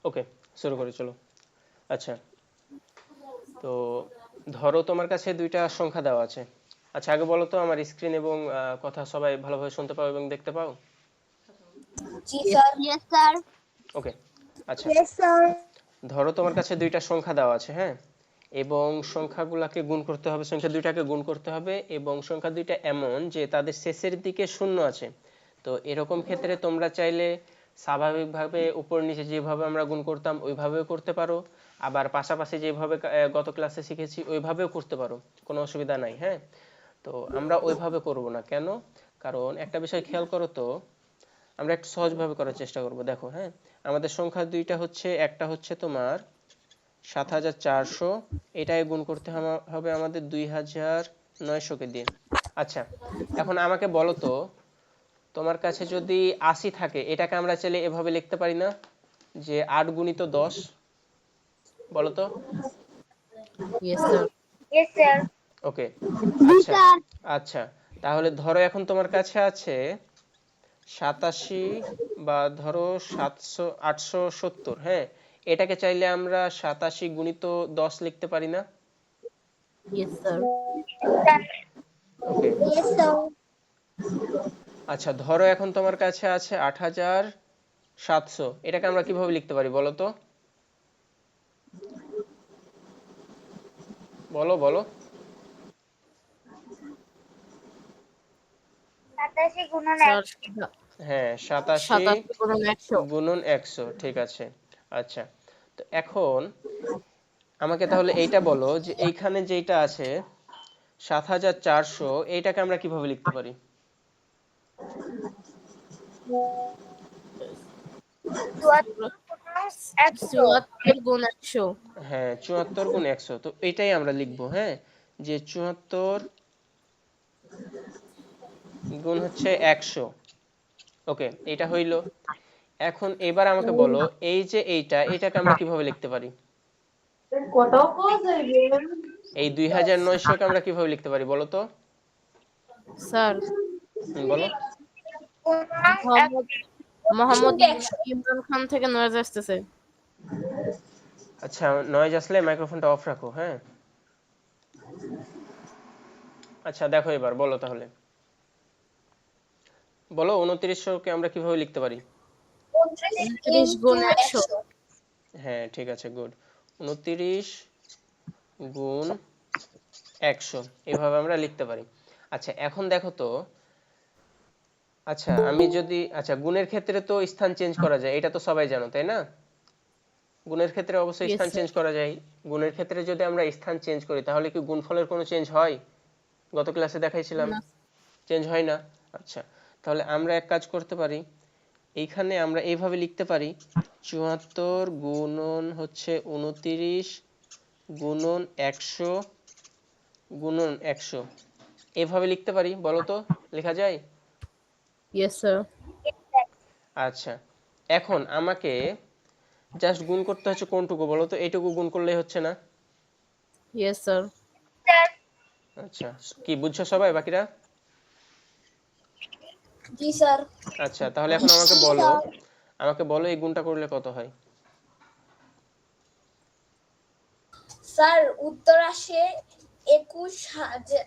ওকে, শুরু করি চলো। আচ্ছা, তো ধরো তোমার কাছে দুইটা সংখ্যা দেওয়া আছে। আচ্ছা, আগে বলো তো আমার স্ক্রিন এবং কথা সবাই ভালোভাবে শুনতে পাও এবং দেখতে পাও? জি স্যার। Yes sir. ওকে। আচ্ছা, ইয়েস স্যার। ধরো তোমার কাছে দুইটা সংখ্যা দেওয়া আছে, হ্যাঁ, এবং সংখ্যাগুলোকে গুণ করতে হবে, সংখ্যা দুইটাকে গুণ করতে হবে, এবং সংখ্যা দুইটা এমন যে তাদের শেষের দিকে শূন্য আছে। তো এরকম ক্ষেত্রে তোমরা চাইলে স্বাভাবিকভাবে উপর নিচে যেভাবে আমরা গুণ করতাম ওইভাবেও করতে পারো, আবার পাশাপাশি যেভাবে গত ক্লাসে শিখেছি ওইভাবেও করতে পারো, কোনো অসুবিধা নাই। হ্যাঁ, তো আমরা ওইভাবে করব না কেন? কারণ একটা বিষয় খেয়াল করো তো, আমরা একটু সহজভাবে করার চেষ্টা করব। দেখো, হ্যাঁ, আমাদের সংখ্যা দুইটা হচ্ছে, একটা হচ্ছে তোমার ৭,৪০০, এটাকে গুণ করতে হবে আমাদের ২,৯০০কে দিয়ে। আচ্ছা, এখন আমাকে বলো তো, তোমার কাছে যদি ৮০ থাকে, এটাকে আমরা চাইলে এভাবে লিখতে পারি না যে ৮ গুণিত ১০? বলো তো। Yes sir. Yes sir. Okay. জি আচ্ছা, স্যার। আচ্ছা, তাহলে ধরো এখন তোমার কাছে আছে ৮৭, বা ধরো ৮৭০। হ্যাঁ, এটাকে চাইলে আমরা ৮৭ গুণিত ১০ লিখতে পারি না? Yes sir. Okay. Yes sir. আচ্ছা, ধরো এখন তোমার কাছে আছে ৮৭০০, এটাকে আমরা কিভাবে লিখতে পারি বলো তো? বলো বলো। 87 গুণন স্যার 100। হ্যাঁ, ৮৭ 87 গুণন 100। গুণন ১০০, ঠিক আছে। আচ্ছা, তো এখন আমাকে তাহলে এইটা বলো যে এইখানে যেটা আছে ৭,৪০০, এইটাকে আমরা কিভাবে লিখতে পারি? 74 গুণ 100। হ্যাঁ, ৭৪ গুণ ১০০, তো এটাই আমরা লিখবো। হ্যাঁ, যে ৭৪ গুণ হচ্ছে ১০০। ওকে, এটা হইল। এখন এবার আমাকে বলো, এই যে এইটাকে আমরা কিভাবে লিখতে পারি? এই ২,৯০০কে আমরা কিভাবে লিখতে পারি বলো তো? স্যার বলো। মোহাম্মদ মোহাম্মদ ইমরান খান থেকে নয়েজ আসতেছে। আচ্ছা, নয়েজ আসলে মাইক্রোফোনটা অফ রাখো। হ্যাঁ, আচ্ছা, দেখো এবার বলো তাহলে। বলো ২৯০০কে আমরা কিভাবে লিখতে পারি? 29 গুণ 100। হ্যাঁ, ঠিক আছে, গুড। ২৯ গুণ ১০০, এভাবে আমরা লিখতে পারি। আচ্ছা, এখন দেখো তো, আচ্ছা আমি যদি, আচ্ছা, গুণের ক্ষেত্রে তো স্থান চেঞ্জ করা যায়, এটা তো সবাই জানো তাই না? গুণের ক্ষেত্রে অবশ্যই ইয়েস স্থান স্যার। চেঞ্জ করা যায়। গুণের ক্ষেত্রে যদি আমরা স্থান চেঞ্জ করি তাহলে কি গুণফলের কোনো চেঞ্জ হয়? গত ক্লাসে দেখাইছিলাম, না। চেঞ্জ হয় না। আচ্ছা, তাহলে আমরা এক কাজ করতে পারি, এইখানে আমরা এইভাবে লিখতে পারি, ৭৪ গুণন হচ্ছে ২৯ গুণন ১০০ গুণন ১০০, এভাবে লিখতে পারি। বলো তো, লেখা যায়? Yes sir. আচ্ছা, এখন আমাকে জাস্ট গুণ করতে হচ্ছে কোনটুকু বলো তো? এইটুকু গুণ করলেই হচ্ছে না? Yes sir. আচ্ছা, কি বুঝছো সবাই বাকিরা? জি স্যার। আচ্ছা, তাহলে এখন আমাকে বলো এই গুণটা করলে কত হয়? স্যার উত্তর আসে 21,000,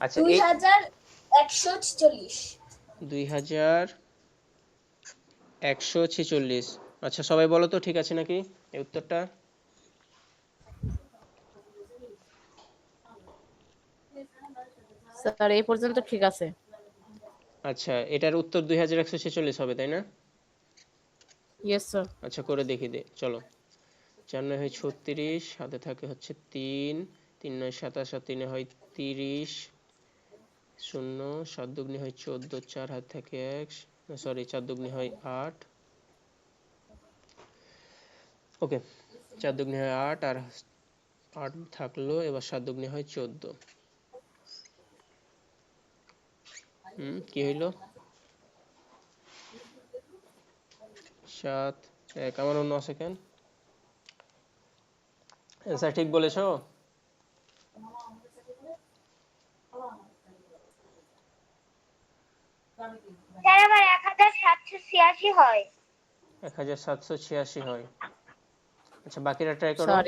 আচ্ছা, এই 2146। ২,১৪৬। আচ্ছা, সবাই বলো তো ঠিক আছে নাকি এই উত্তরটা? স্যার এই পর্যন্ত ঠিক আছে। আচ্ছা, এটার উত্তর ২,১৪৬ হবে তাই না? Yes sir. আচ্ছা, করে দেখি দে চলো। ৪ ৯ হয় ৩৬, হাতে থাকে হচ্ছে ৩, ৩ ৯ ২৭, আর ৩ হয় ৩০, ০ ৭ দুগুনি হয় ১৪, ৪ হাত থাকে ১, সরি ৪ দুগুনি হয় ৮। ওকে, ৪ দুগুনি হয় ৮, আর ৮ থাকলো, এবার ৭ দুগুনি হয় ১৪। কি হইল? ৭ ১, আমার অন্য আছে কেন? অ্যান্সার ঠিক বলেছো? স্যার আমার 1786 হয়। ১,৭৮৬ হয়। আচ্ছা বাকিরা ট্রাই করো। স্যার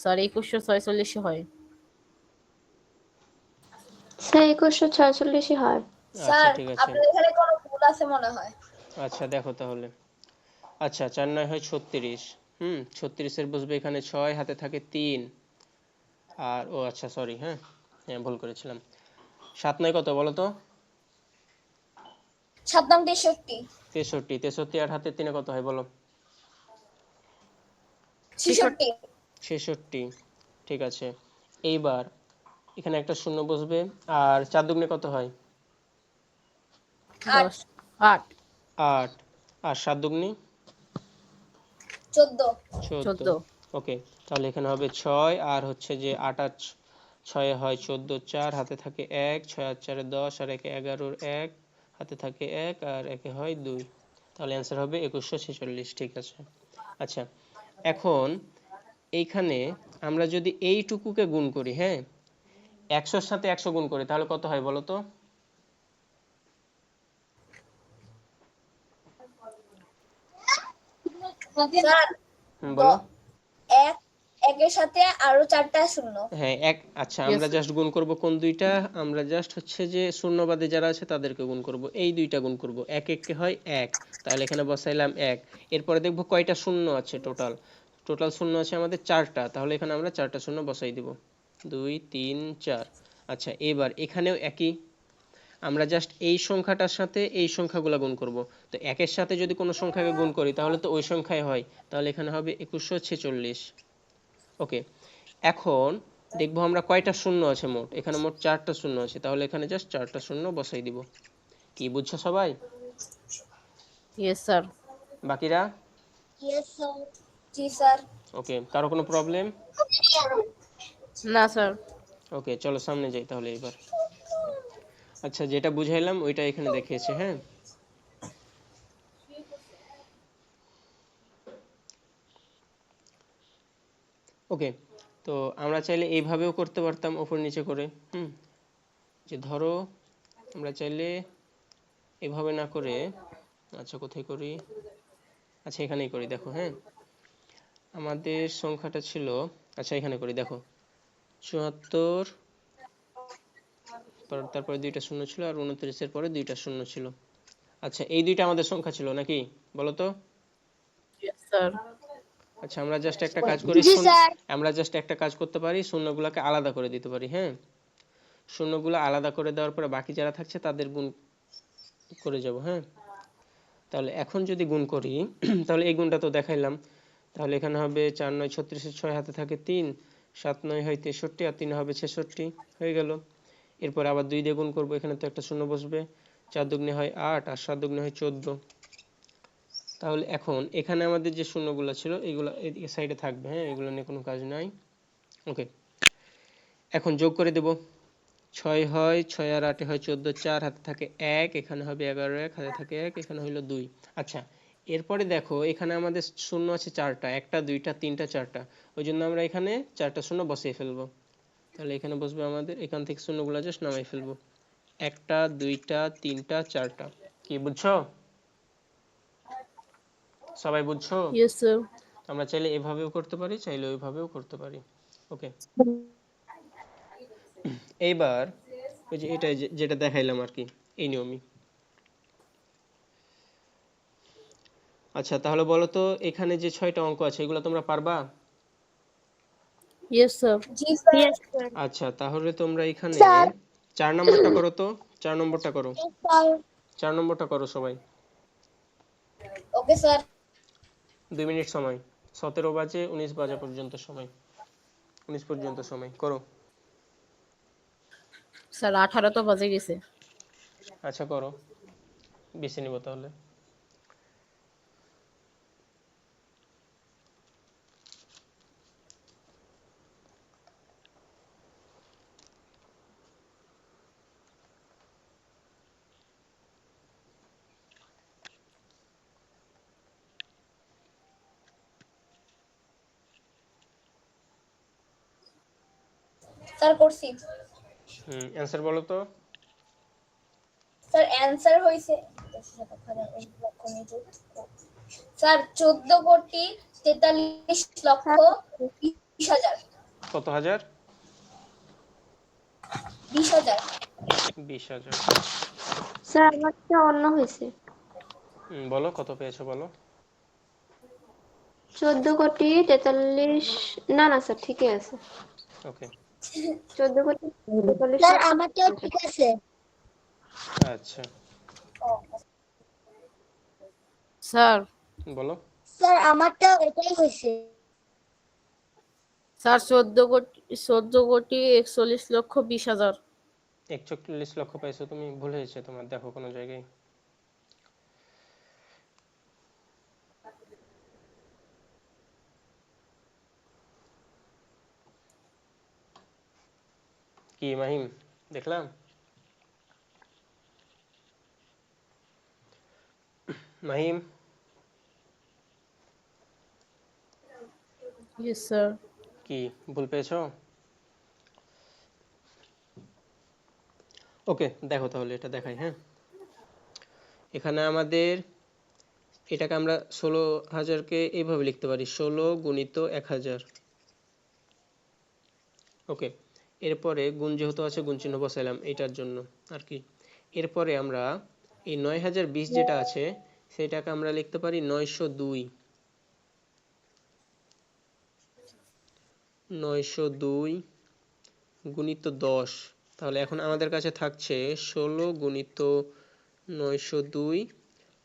স্যার 2146 হয়। স্যার 2146 হয়। আচ্ছা স্যার ঠিক আছে। আপনার এখানে কোনো ভুল আছে মনে হয়। আচ্ছা দেখো তাহলে। আচ্ছা 4 9 হয় 36। 36 এর বসবে এখানে 6, হাতে থাকে 3। আর ও আচ্ছা সরি, হ্যাঁ হ্যাঁ ভুল করেছিলাম। 7 9 কত বলো তো? 7 নং 63। 63। 63 আর হাতে 3 কত হয় বলো? 66। 66। ঠিক আছে। এইবার এখানে একটা শূন্য বসবে। আর 4 দুগুণে কত হয়? 10 8 8। আর 7 দুগুণে 14। 14। 14 ওকে, তাহলে এখানে হবে 6 আর হচ্ছে যে 8 আর 6 হয় 14, 4 হাতে থাকে 1, 6 আর 4 10 আর 1 11, 1 হাতে থাকে 1 আর 1 হয় 2। তাহলে অ্যান্সার হবে 2146। ঠিক আছে। আচ্ছা এখন এইখানে আমরা যদি এইটুকুকে গুণ করি, হ্যাঁ 100 এর সাথে 100 গুণ করি তাহলে কত হয় বলো তো? স্যার বলো। এক একের সাথে আরো 4টা শূন্য। হ্যাঁ এক আচ্ছা Yes, আমরা sir. জাস্ট গুণ করব কোন দুইটা? আমরা জাস্ট হচ্ছে যে শূন্যবাদে যারা আছে তাদেরকে গুণ করব, এই দুইটা গুণ করব। 1 1 কে হয় 1, তাহলে এখানে বসাইলাম 1। এরপরে দেখব কয়টা শূন্য আছে টোটাল। টোটাল শূন্য আছে আমাদের 4টা, তাহলে এখানে আমরা 4টা শূন্য বসাই দিব। 2 3 4। আচ্ছা এবার এখানেও একই, আমরা জাস্ট এই সংখ্যাটার সাথে এই সংখ্যাগুলো গুণ করব। তো একের সাথে যদি কোনো সংখ্যাকে গুণ করি তাহলে তো ওই সংখ্যাই হয়, তাহলে এখানে হবে 2146। ওকে, এখন দেখবো আমরা কয়টা শূন্য আছে মোট। এখানে মোট 4টা শূন্য আছে, তাহলে এখানে জাস্ট 4টা শূন্য বসাই দিব। কি বুঝছো সবাই? Yes, sir. বাকিরা? Yes sir. জি স্যার। ওকে, কারো কোনো প্রবলেম? না স্যার। ওকে চলো সামনে যাই তাহলে এবার। আচ্ছা যেটা বুঝাইলাম ওইটা এখানে দেখিয়েছে, হ্যাঁ ওকে। তো আমরা চাইলে এইভাবেও করতে পারতাম উপর নিচে করে। যে ধরো আমরা চাইলে এভাবে না করে, আচ্ছা কোথায় করি, আচ্ছা এখানেই করি দেখো। হ্যাঁ আমাদের সংখ্যাটা ছিল, আচ্ছা এখানে করি দেখো 74, তারপরে দুইটা শূন্য ছিল আর 29 এর পরে দুইটা শূন্য ছিল। আচ্ছা এই দুইটা আমাদের সংখ্যা ছিল নাকি বলো তো? Yes, sir. আচ্ছা আমরা জাস্ট একটা কাজ করি, জি স্যার। আমরা জাস্ট একটা কাজ করতে পারি, শূন্যগুলোকে আলাদা করে দিতে পারি। হ্যাঁ শূন্যগুলো আলাদা করে দেওয়ার পরে বাকি যারা থাকছে তাদের গুণ করে যাব। হ্যাঁ তাহলে এখন যদি গুণ করি তাহলে এই গুণটা তো দেখাইলাম। তাহলে এখানে হবে 4 9 36 এর 6 হাতে থাকে 3, 7 9 হয় 63 আর 3 হবে 66, হয়ে গেল। এরপর আবার 2 দিয়ে গুণ করবো, এখানে তো একটা শূন্য বসবে। 4 দুগুণে হয় 8 আর 7 দুগুণে হয় 14। তাহলে এখন এখানে আমাদের যে শূন্যগুলো ছিল এগুলো এই সাইডে থাকবে। হ্যাঁ এগুলো নিয়ে কোনো কাজ নাই। ওকে, এখন যোগ করে দেব। 6 হয় 6 আর 8 হয় 14, 4 হাতে থাকে 1, এখানে হবে 11, 1 হাতে থাকে 1, এখানে হইল 2। আচ্ছা এরপরে দেখো এখানে আমাদের শূন্য আছে 4টা, 1টা 2টা 3টা 4টা, ওই জন্য আমরা এখানে 4টা শূন্য বসিয়ে ফেলবো। তাহলে এখানে বসবে আমাদের, এখান থেকে শূন্যগুলো জাস্ট নামাই ফেলবো। 1টা 2টা 3টা 4টা। কি বুঝছো সবাই? বুঝছো? Yes, sir. আমরা চাইলে এভাবেও করতে পারি, চাইলে ওইভাবেও করতে পারি। ওকে, এইবার ওই যে এটা যেটা দেখাইলাম আর কি, এই নিয়মই। আচ্ছা তাহলে বলো তো এখানে যে 6টা অঙ্ক আছে এগুলো তোমরা পারবা? Yes, sir. জি স্যার। আচ্ছা তাহলে তোমরা এখানে স্যার। 4 নম্বরটা করো তো, 4 নম্বরটা করো, স্যার। 4 নম্বরটা করো সবাই। Okay sir. 2 মিনিট সময়, 17 বাজে 19 বাজা পর্যন্ত সময়, 19 পর্যন্ত সময় করো। স্যার 18 তো বাজে গেছে। আচ্ছা করো, বেছে নিব তাহলে। স্যার করছি। অ্যান্সার বলো তো। স্যার অ্যানসার হইছে স্যার 14 কোটি 43,20,000 কত হাজার? 20,000 20,000। স্যার আমারটা অন্য হয়েছে। বলো কত পেয়েছো বলো। 14,43,, না না স্যার ঠিকই আছে। ওকে 14,43,, স্যার আমারটাও ঠিক আছে। আচ্ছা স্যার বলো। স্যার আমারটাও এটাই হয়েছে। স্যার 14,41,20,000। 41 লক্ষ পেয়েছো তুমি, ভুল হয়েছে তোমার, দেখো কোনো জায়গায়। কি মাহিম দেখলাম? Mahim yes sir. কি ভুল পেয়েছো? ওকে দেখো তাহলে এটা দেখাই, হ্যাঁ। এখানে আমাদের এটাকে আমরা 16,000কে এইভাবে লিখতে পারি, 16 গুণিত 1,000। ওকে, এরপরে গুণ যেহেতু আছে গুণ চিহ্ন বসাইলাম এইটার জন্য আর কি। এরপরে আমরা এই 9,020 যেটা আছে সেটাকে আমরা লিখতে পারি 902। 902 গুণিত 10। তাহলে এখন আমাদের কাছে থাকছে 16 গুণিত 902,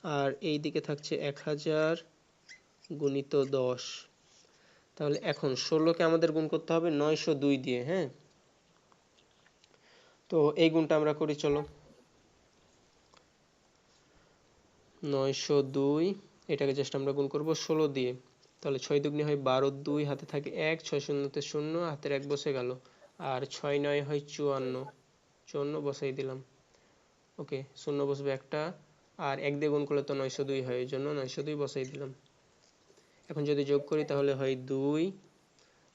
আর এই দিকে থাকছে 1,000 গুণিত 10। তাহলে এখন 16কে আমাদের গুণ করতে হবে 902 দিয়ে, হ্যাঁ। তো এই গুণটা আমরা করি চলো। 902 এটাকে জাস্ট আমরা গুণ করব 16 দিয়ে। তাহলে 6 দুগুণে হয় 12, 2 হাতে থাকে 1, 6 শূন্যতে 0, হাতের 1 বসে গেল, আর 6 9 হয় 54, 54 বসাই দিলাম। ওকে, শূন্য বসবে একটা, আর 1 দিয়ে গুণ করলে তো 902 হয়, এই জন্য 902 বসাই দিলাম। এখন যদি যোগ করি তাহলে হয় 2,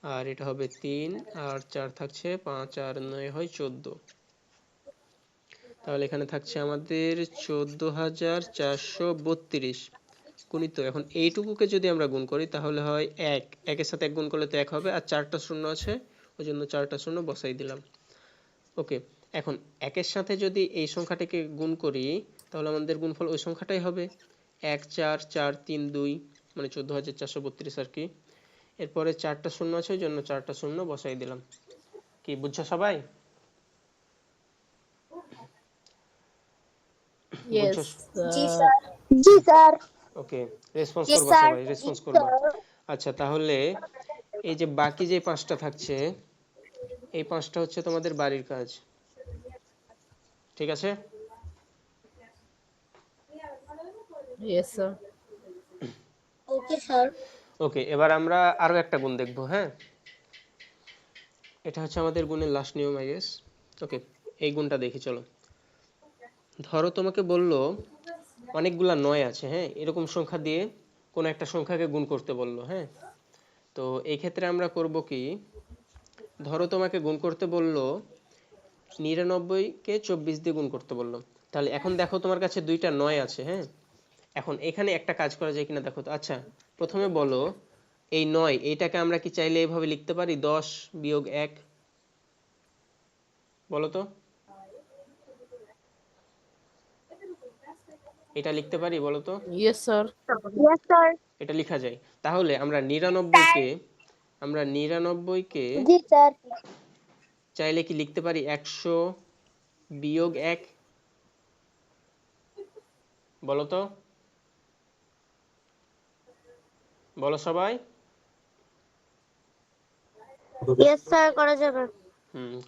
আর এটা হবে 3, আর 4 থাকছে 5, আর 9 হয় 14। তাহলে এখানে থাকছে আমাদের 14,432 গুণিত, এখন এইটুকুকে যদি আমরা গুণ করি তাহলে হয় 1, একের সাথে 1 গুণ করলে তো 1 হবে, আর 4টা শূন্য আছে ওই জন্য 4টা শূন্য বসাই দিলাম। ওকে, এখন 1-এর সাথে যদি এই সংখ্যাটাকে গুণ করি তাহলে আমাদের গুণফল ওই সংখ্যাটাই হবে, 1 4 4 3 2, মানে 14,432 আর কি। এরপরে 4টা শূন্য আছে ওই জন্য 4টা শূন্য বসাই দিলাম। কি বুঝছো সবাই? ইয়েস বুঝছো? জি স্যার। স্যার। জি স্যার। ওকে, রেসপন্স ইয়েস করবা স্যার। সবাই, রেসপন্স করবা। আচ্ছা তাহলে এই যে বাকি যে 5টা থাকছে এই 5টা হচ্ছে তোমাদের বাড়ির কাজ, ঠিক আছে? Yes sir. Okay sir. Okay, এবার আমরা আরো একটা গুণ দেখব, হ্যাঁ। এটা হচ্ছে আমাদের গুণের লাস্ট নিয়ম আই গেস। ওকে, এই গুণটা দেখি চলো। ধরো তোমাকে বললো অনেকগুলা 9 আছে, হ্যাঁ, এরকম সংখ্যা দিয়ে কোন একটা সংখ্যাকে গুণ করতে বললো, হ্যাঁ। তো এই ক্ষেত্রে আমরা করব কি, ধরো তোমাকে গুণ করতে বললো 99কে 24 দিয়ে গুণ করতে বললো। তাহলে এখন দেখো তোমার কাছে দুইটা 9 আছে, হ্যাঁ। এখন এখানে একটা কাজ করা যায় কিনা দেখো তো। আচ্ছা প্রথমে বলো এই 9 এইটাকে আমরা কি চাইলে এইভাবে লিখতে পারি 10 বিয়োগ 1? বলো তো, এটা লিখতে পারি বলো তো? Yes sir. Yes sir. এটা লেখা যায়। তাহলে আমরা 99কে জি স্যার। চাইলে কি লিখতে পারি 100 বিয়োগ 1? বলো তো, বলো সবাই। ইয়েস স্যার করা যাবে।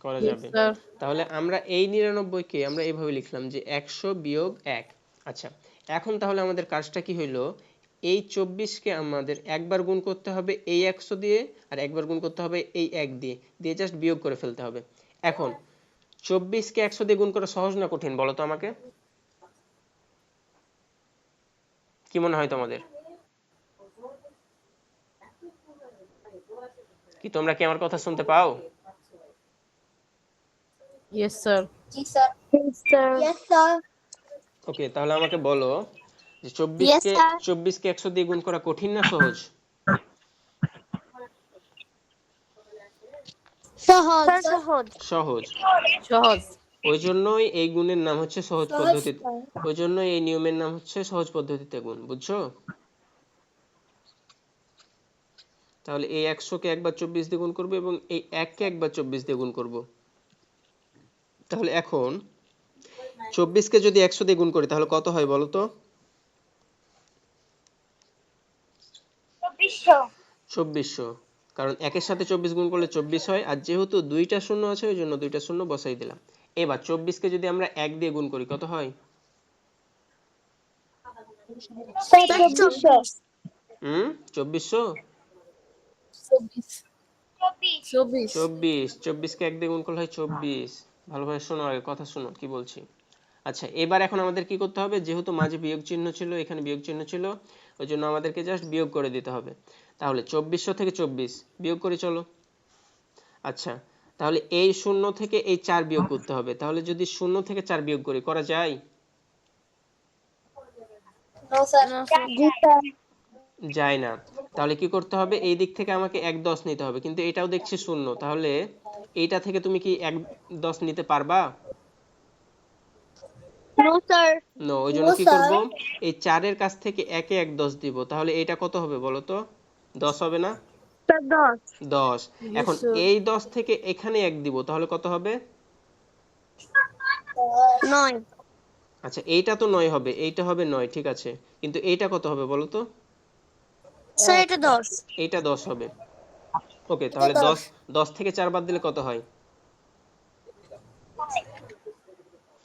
করা ইয়েস যাবে। স্যার। তাহলে আমরা এই 99কে আমরা এইভাবে লিখলাম যে 100 বিয়োগ 1। আচ্ছা, এখন তাহলে আমাদের কাজটা কি হইলো, এই 24কে আমাদের একবার গুণ করতে হবে এই 100 দিয়ে, আর একবার গুণ করতে হবে এই 1 দিয়ে, দিয়ে জাস্ট বিয়োগ করে ফেলতে হবে। এখন 24কে 100 দিয়ে গুণ করা সহজ না কঠিন বলো তো আমাকে? কি মনে হয় তোমাদের? কি তোমরা কি আমার কথা শুনতে পাও? Yes sir. জি sir. Yes sir. Yes sir. Okay, তাহলে আমাকে বলো যে ইয়েস 24কে স্যার। 100 দিয়ে গুণ করা কঠিন না সহজ? সহজ সহজ। সহজ। ওই জন্যই এই গুণের নাম হচ্ছে সহজ সহজ পদ্ধতিতে, স্যার। ওই জন্যই এই নিয়মের নাম হচ্ছে সহজ পদ্ধতিতে গুণ, বুঝছো? তাহলে এই 100-কে একবার 24 দিয়ে গুণ করবো এবং এই 1-কে একবার 24 দিয়ে গুণ করবো। তাহলে এখন 24-কে যদি 100 দিয়ে গুণ করি তাহলে কত হয় বলো তো? 2400। কারণ 1-এর সাথে 24 গুণ করলে 24 হয়, আর যেহেতু দুইটা শূন্য আছে ওই জন্য দুইটা শূন্য বসাই দিলাম। এবার 24-কে যদি আমরা 1 দিয়ে গুণ করি কত হয়? স্যার 2400। 2400। 24। 24-কে 1 দিয়ে গুণ করলে হয় 24। ভালোভাবে শোনো, আগে কথা শোনো কি বলছি। আচ্ছা, এবার এখন আমাদের কি করতে হবে, যেহেতু মাঝে বিয়োগ চিহ্ন ছিল, এখানে বিয়োগ চিহ্ন ছিল, ওই জন্য আমাদেরকে জাস্ট বিয়োগ করে দিতে হবে। তাহলে 2400 থেকে 24 বিয়োগ করি চলো। আচ্ছা, তাহলে এই 0 থেকে এই 4 বিয়োগ করতে হবে। তাহলে যদি 0 থেকে 4 বিয়োগ করি, করা যায়? No sir. না স্যার। জি স্যার। যায় না। তাহলে কি করতে হবে, এই দিক থেকে আমাকে 1 10 নিতে হবে, কিন্তু এটাও দেখছি 0। তাহলে এইটা থেকে তুমি কি 1 10 নিতে পারবা? No sir. নো, ওই জন্য কি করব, এই 4 এর কাছ থেকে 1-এ 1 10 দিব। তাহলে এটা কত হবে বলো তো? 10 হবে না? 10। Yes, এখন sir. এই 10 থেকে এখানে 1 দিব, তাহলে কত হবে? 9। আচ্ছা, এইটা তো 9 হবে, এইটা হবে 9, ঠিক আছে, কিন্তু এইটা কত হবে বলো তো? স্যার এটা 10। এইটা 10 হবে। ওকে, এটা তাহলে 10। 10 থেকে 4 বাদ দিলে কত হয়?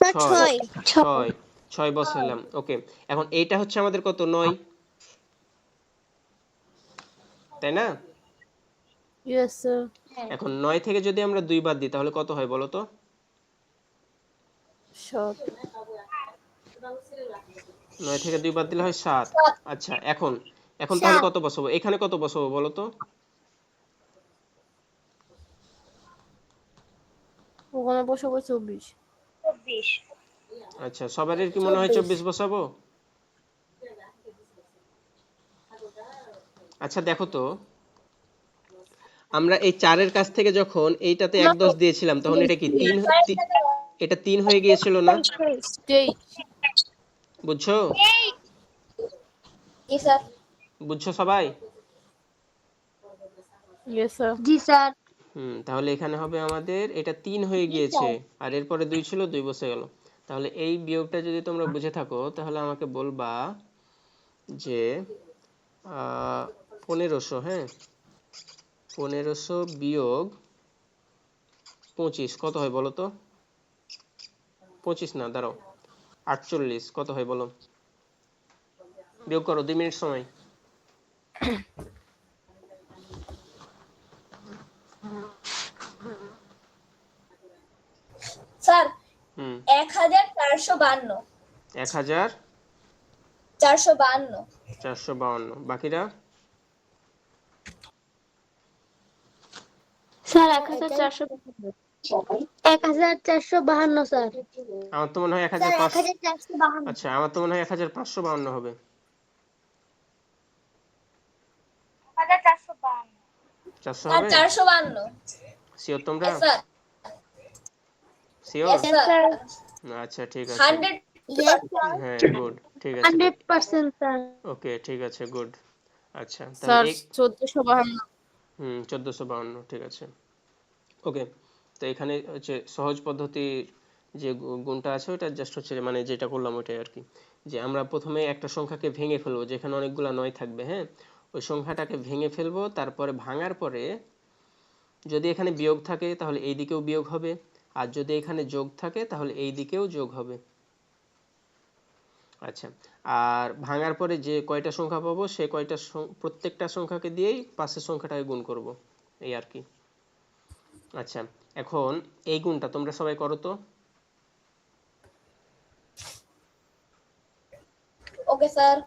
স্যার 6। 6। 6 6 বসালাম। ওকে, এখন এইটা হচ্ছে আমাদের কত? 9, তাই না? Yes, sir. এখন 9 থেকে যদি আমরা 2 বাদ দিই তাহলে কত হয় বলো তো? Short. 9 থেকে 2 বাদ দিলে হয় 7। 7। আচ্ছা, এখন এখন তাহলে কত বসাবো, এখানে কত বসাবো বলো তো? ওখানে বসাবো 24। 24। আচ্ছা, সবারই কি মনে হয় 24। 24 বসাবো? আচ্ছা দেখো তো, আমরা এই 4 এর কাছ থেকে যখন এইটাতে 1 10 দিয়েছিলাম তখন এটা কি 3, এটা 3 হয়ে গিয়েছিল না? 23. বুঝছো? জি স্যার। বুঝছো সবাই? Yes, sir. জি স্যার। তাহলে এখানে হবে আমাদের এটা 3 হয়ে গিয়েছে, আর এরপরে 2 ছিল, 2 বসে গেল। তাহলে এই বিয়োগটা যদি তোমরা বুঝে থাকো তাহলে আমাকে বলবা যে 1500, হ্যাঁ, 1500 বিয়োগ 25 কত হয় বলো তো? 25 না, দাঁড়াও, 48 কত হয় বলো? বিয়োগ করো, 2 মিনিট সময়। স্যার হুম 1452। 452। 1452। বাকিরা? স্যার 1400। 1452 স্যার। আমার তো মনে হয় স্যার 1500। 1452। আচ্ছা, আমার তো মনে হয় 1552 হবে। 1452। 400 স্যার হবে? 452। শিওর তোমরা? Yes sir. Sure? Yes sir. আচ্ছা ঠিক আছে। 100। Yes sir. হ্যাঁ, গুড, ঠিক আছে। 100% স্যার। ওকে, ঠিক আছে, গুড। আচ্ছা, তাহলে স্যার 1452। 1452, ঠিক আছে। ওকে, তো এখানে হচ্ছে সহজ পদ্ধতির যে গুণটা আছে ওটা জাস্ট হচ্ছে মানে যেটা করলাম ওইটাই আর কি, যে আমরা প্রথমে একটা সংখ্যাকে ভেঙে ফেলবো যেখানে অনেকগুলা 9 থাকবে, হ্যাঁ, ওই সংখ্যাটাকে ভেঙে ফেলবো, তারপরে ভাঙার পরে যদি এখানে বিয়োগ থাকে তাহলে এই দিকেও বিয়োগ হবে, আর যদি এখানে যোগ থাকে তাহলে এই দিকেও যোগ হবে। আচ্ছা, আর ভাঙার পরে যে কয়টা সংখ্যা পাবো সে কয়টা প্রত্যেকটা সংখ্যাকে দিয়েই পাশের সংখ্যাটাকে গুণ করব, এই আর কি। আচ্ছা, এখন এই গুণটা তোমরা সবাই করো তো। Okay sir.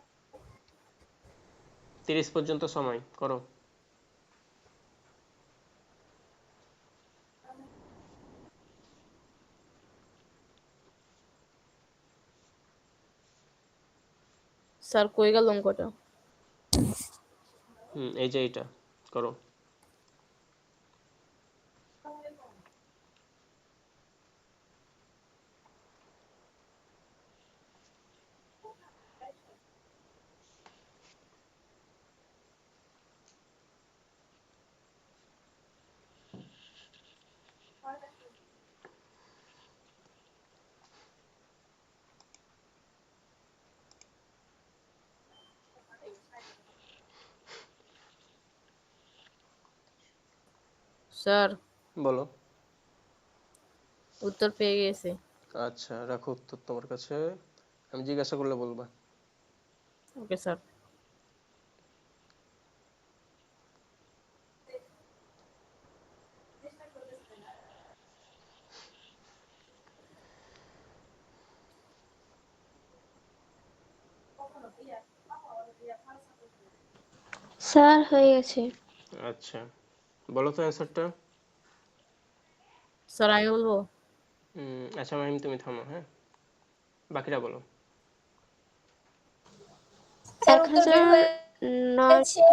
30 পর্যন্ত সময় করো। স্যার কই গেল অঙ্কটা? এই যে এটা করো। স্যার বলো। উত্তর পেয়ে গেছি। আচ্ছা, রাখো উত্তর তোমার কাছে, আমি জিজ্ঞাসা করলে বলবা। Okay sir. স্যার হয়ে গেছে। আচ্ছা, বলো তো অ্যান্সারটা। স্যার আমি বলবো। আচ্ছা মাহিম, তুমি থামো, হ্যাঁ, বাকিরা বলো। স্যার এক উত্তর বের হাজার নয়। হয়েছে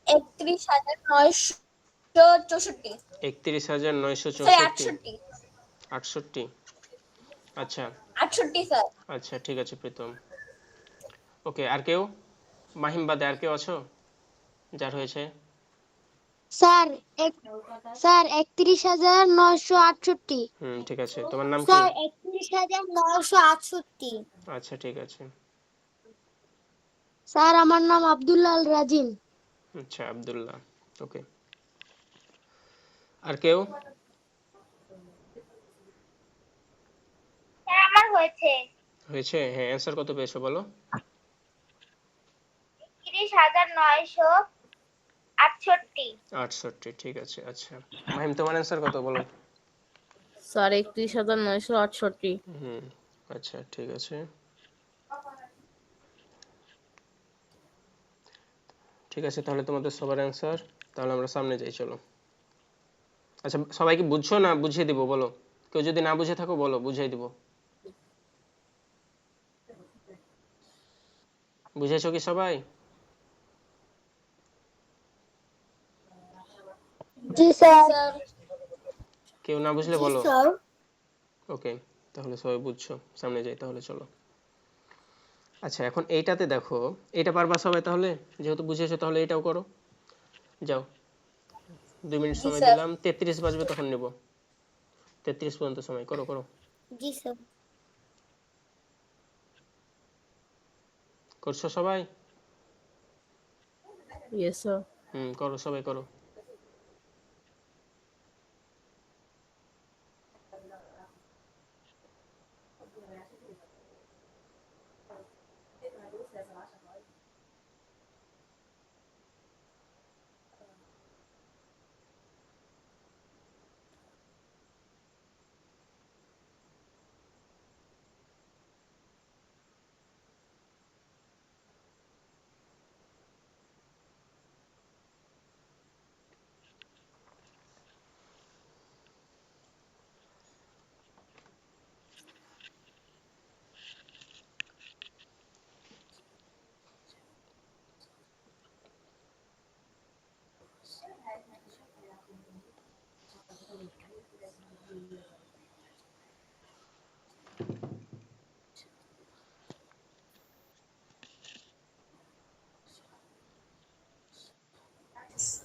31,964। 31,964। 68। 68। আচ্ছা 68 স্যার। আচ্ছা, ঠিক আছে প্রীতম। ওকে, আর কেউ? মাহিম বাদে আর কেউ আছো যার হয়েছে? স্যার এক স্যার 31,968। ঠিক আছে, তোমার নাম কি? স্যার 31,968। আচ্ছা, ঠিক আছে। স্যার আমার নাম আব্দুল্লাহ আল রাজিম। আচ্ছা, আব্দুল্লাহ। ওকে, আর কেউ? স্যার আমার হয়েছে হয়েছে, হ্যাঁ, অ্যান্সার কত পেয়েছো বলো? 30,968। 68, ঠিক আছে। আচ্ছা মাহিম, তোমার অ্যান্সার কত বলো? স্যার 31,968। হুম আচ্ছা, ঠিক আছে। ঠিক আছে, তাহলে তোমাদের সবার অ্যান্সার। তাহলে আমরা সামনে যাই, চলো। আচ্ছা, সবাই কি বুঝছো না বুঝিয়ে দিব বলো? কেউ যদি না বুঝে থাকো বলো, বুঝিয়ে দিব। বুঝেছো কি সবাই? জি জি স্যার। স্যার। কেউ না বুঝলে জি বলো। স্যার। ওকে, তাহলে সবাই বুঝছো, সামনে যাই তাহলে, চলো। আচ্ছা, এখন এইটাতে দেখো, এটা পারবা সবাই তাহলে? যেহেতু বুঝেছো তাহলে এটাও করো। যাও, 2 মিনিট জি সময় স্যার। দিলাম, 33 বাজবে তখন নেব। 33 পর্যন্ত সময়, করো করো। জি স্যার। করছো সবাই? Yes sir. করো, সবাই করো।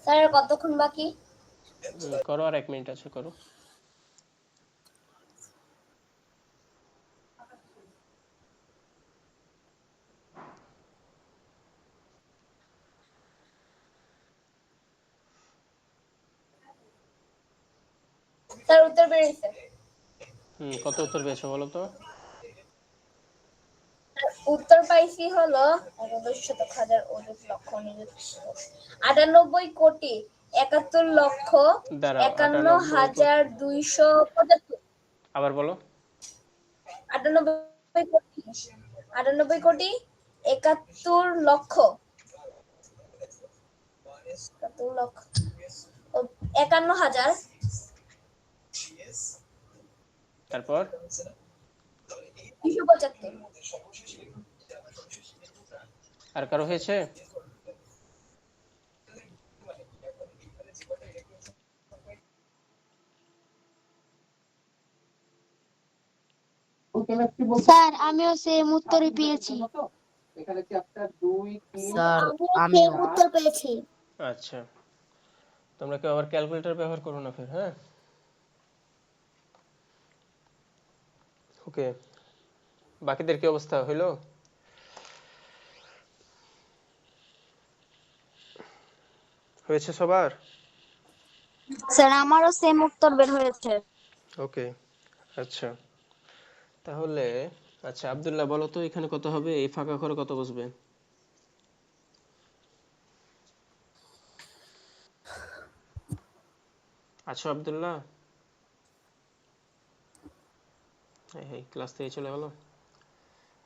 স্যার আর কতক্ষণ বাকি? করো, আর 1 মিনিট আছে, করো। স্যার উত্তর বের হয়েছে। কত উত্তর পেয়েছো বলো তো? উত্তর পাইছি হলো 99,998,71,275,। দাঁড়াও, 98 $51,275। আবার বলো। 98 কোটি 98,71,000,000। 71,000,000 ও 51,000। তারপর 275। আর কারো হয়েছে? স্যার আমিও সেম উত্তরই পেয়েছি। স্যার আমিও সেম আমিও। উত্তর পেয়েছি। আচ্ছা, তোমরা কেউ আবার ক্যালকুলেটর ব্যবহার করো না ফের, হ্যাঁ? ওকে, বাকিদের কি অবস্থা হইলো? হয়েছে সবার? স্যার আমারও সেম উত্তর বের হয়েছে। ওকে, আচ্ছা তাহলে আচ্ছা আব্দুল্লাহ বলো তো এখানে কত হবে, এই ফাঁকা ঘরে কত বসবে? আচ্ছা আব্দুল্লাহ, এই ক্লাস থেকে চলে গেল।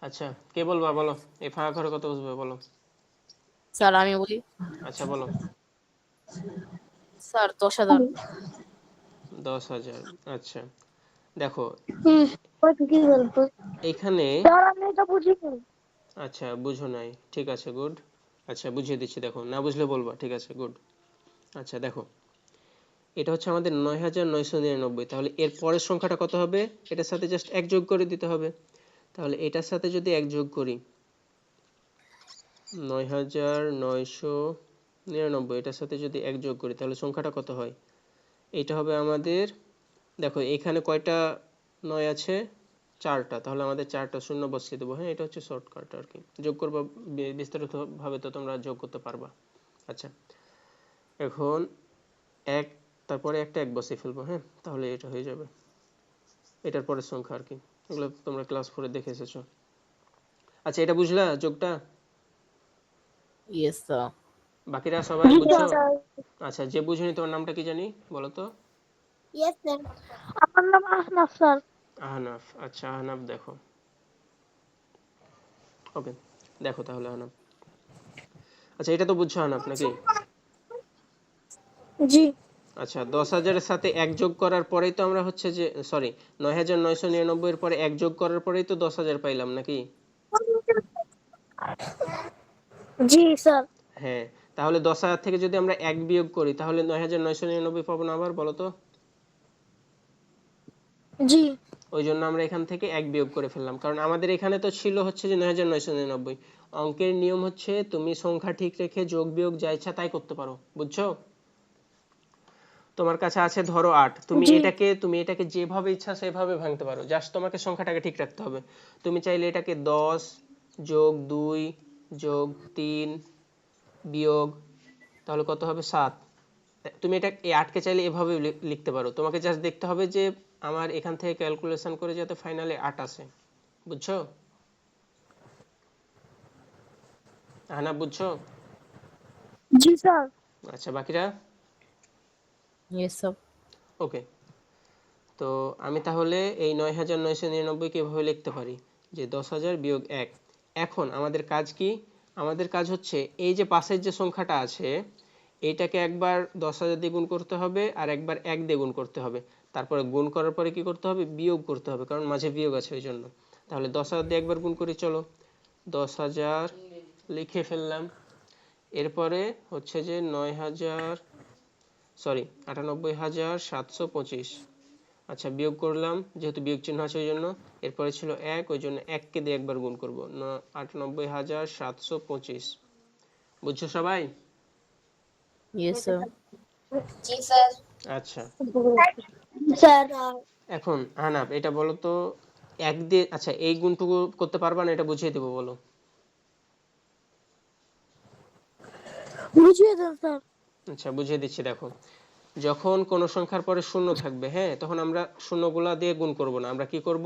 আচ্ছা কে বলবা, বলো এই ফাঁকা ঘরে কত বসবে বলো। স্যার আমি বলি। আচ্ছা বলো। স্যার 10,000। 10,000। আচ্ছা দেখো ওই কি বলতো? এখানে, স্যার আমি এটা বুঝিনি। আচ্ছা বুঝো নাই, ঠিক আছে গুড। আচ্ছা বুঝিয়ে দিচ্ছি, দেখো না বুঝলে বলবা, ঠিক আছে গুড। আচ্ছা দেখো এটা হচ্ছে আমাদের 9,999, তাহলে এর পরের সংখ্যাটা কত হবে? এটার সাথে জাস্ট এক যোগ করে দিতে হবে। তাহলে এটার সাথে যদি এক যোগ করি 9,999, এটার সাথে যদি এক যোগ করি তাহলে সংখ্যাটা কত হয়? এটা হবে আমাদের, দেখো এখানে কয়টা 9 আছে? 4টা, তাহলে আমাদের 4টা শূন্য বসিয়ে দেবো। হ্যাঁ এটা হচ্ছে শর্টকাট আর কি, যোগ করবা বিস্তারিত ভাবে তো তোমরা যোগ করতে পারবা। আচ্ছা এখন এক, তারপরে একটা এক বসিয়ে ফেলবো। হ্যাঁ তাহলে এটা হয়ে যাবে এটার পরের সংখ্যা আর কি, এগুলো তোমরা ক্লাস 4 দেখে এসেছো। আচ্ছা এটা বুঝলা যোগটা? Yes sir. বাকিরা সবাই জি বুঝছো? স্যার। আচ্ছা যে বুঝিনি তোমার নামটা কি জানি বলো তো? Yes sir. আমার নাম আহনাফ স্যার। আহনাফ। আচ্ছা আহনাফ দেখো, ওকে দেখো তাহলে আহনাফ। আচ্ছা এটা তো বুঝছো আহনাফ নাকি? জি। আচ্ছা 10,000-এর সাথে এক যোগ করার পরেই তো আমরা হচ্ছে যে সরি 9,999 এর পরে এক যোগ করার পরেই তো 10,000 পাইলাম নাকি? জি স্যার। হ্যাঁ তাহলে 10,000 থেকে যদি আমরা এক বিয়োগ করি তাহলে 9,999 পাবো না আবার, বলো তো? জি। ওই জন্য আমরা এখান থেকে এক বিয়োগ করে ফেললাম, কারণ আমাদের এখানে তো ছিল হচ্ছে যে 9,999। অঙ্কের নিয়ম হচ্ছে তুমি সংখ্যা ঠিক রেখে যোগ বিয়োগ যা ইচ্ছা তাই করতে পারো, বুঝছো? তোমার কাছে আছে ধরো 8, জি। তুমি এটাকে যেভাবে ইচ্ছা সেভাবে ভাঙতে পারো, জাস্ট তোমাকে সংখ্যাটাকে ঠিক রাখতে হবে। তুমি চাইলে এটাকে 10 যোগ 2 যোগ 3 বিয়োগ, তাহলে কত হবে 7। তুমি এটা এই 8কে চাইলে এভাবে লিখতে পারো, তোমাকে জাস্ট দেখতে হবে যে আমার এখান থেকে ক্যালকুলেশন করে যাতে ফাইনালে 8 আসে, বুঝছো? আহনা বুঝছো? জি স্যার। আচ্ছা বাকিরা? Yes sir. ওকে, তো আমি তাহলে এই 9,999 কে এভাবে লিখতে পারি যে 10,000 বিয়োগ 1। এখন আমাদের কাজ কি? আমাদের কাজ হচ্ছে এই যে পাশের যে সংখ্যাটা আছে এইটাকে একবার 10,000 দিয়ে গুণ করতে হবে আর একবার 1 দিয়ে গুণ করতে হবে, তারপরে গুণ করার পরে কি করতে হবে? বিয়োগ করতে হবে, কারণ মাঝে বিয়োগ আছে ওই জন্য। তাহলে 10,000 দিয়ে একবার গুণ করি, চলো 10,000 লিখে ফেললাম। এরপরে হচ্ছে যে 98,725। আচ্ছা বিয়োগ করলাম, যেহেতু বিয়োগ চিহ্ন আছে ওই জন্য। এরপরে ছিল 1, ওই জন্য 1কে দিয়ে একবার গুণ করব, 98,725। বুঝছো সবাই? Yes sir. জি স্যার। আচ্ছা স্যার। এখন আহনাফ এটা বলো তো, 1 দিয়ে আচ্ছা এই গুণটুকু করতে পারবা না, এটা বুঝিয়ে দেবো, বলো। বুঝিয়ে দেন স্যার। আচ্ছা বুঝিয়ে দিচ্ছি, দেখো যখন কোনো সংখ্যার পরে শূন্য থাকবে, হ্যাঁ তখন আমরা শূন্যগুলা দিয়ে গুণ করব না, আমরা কি করব?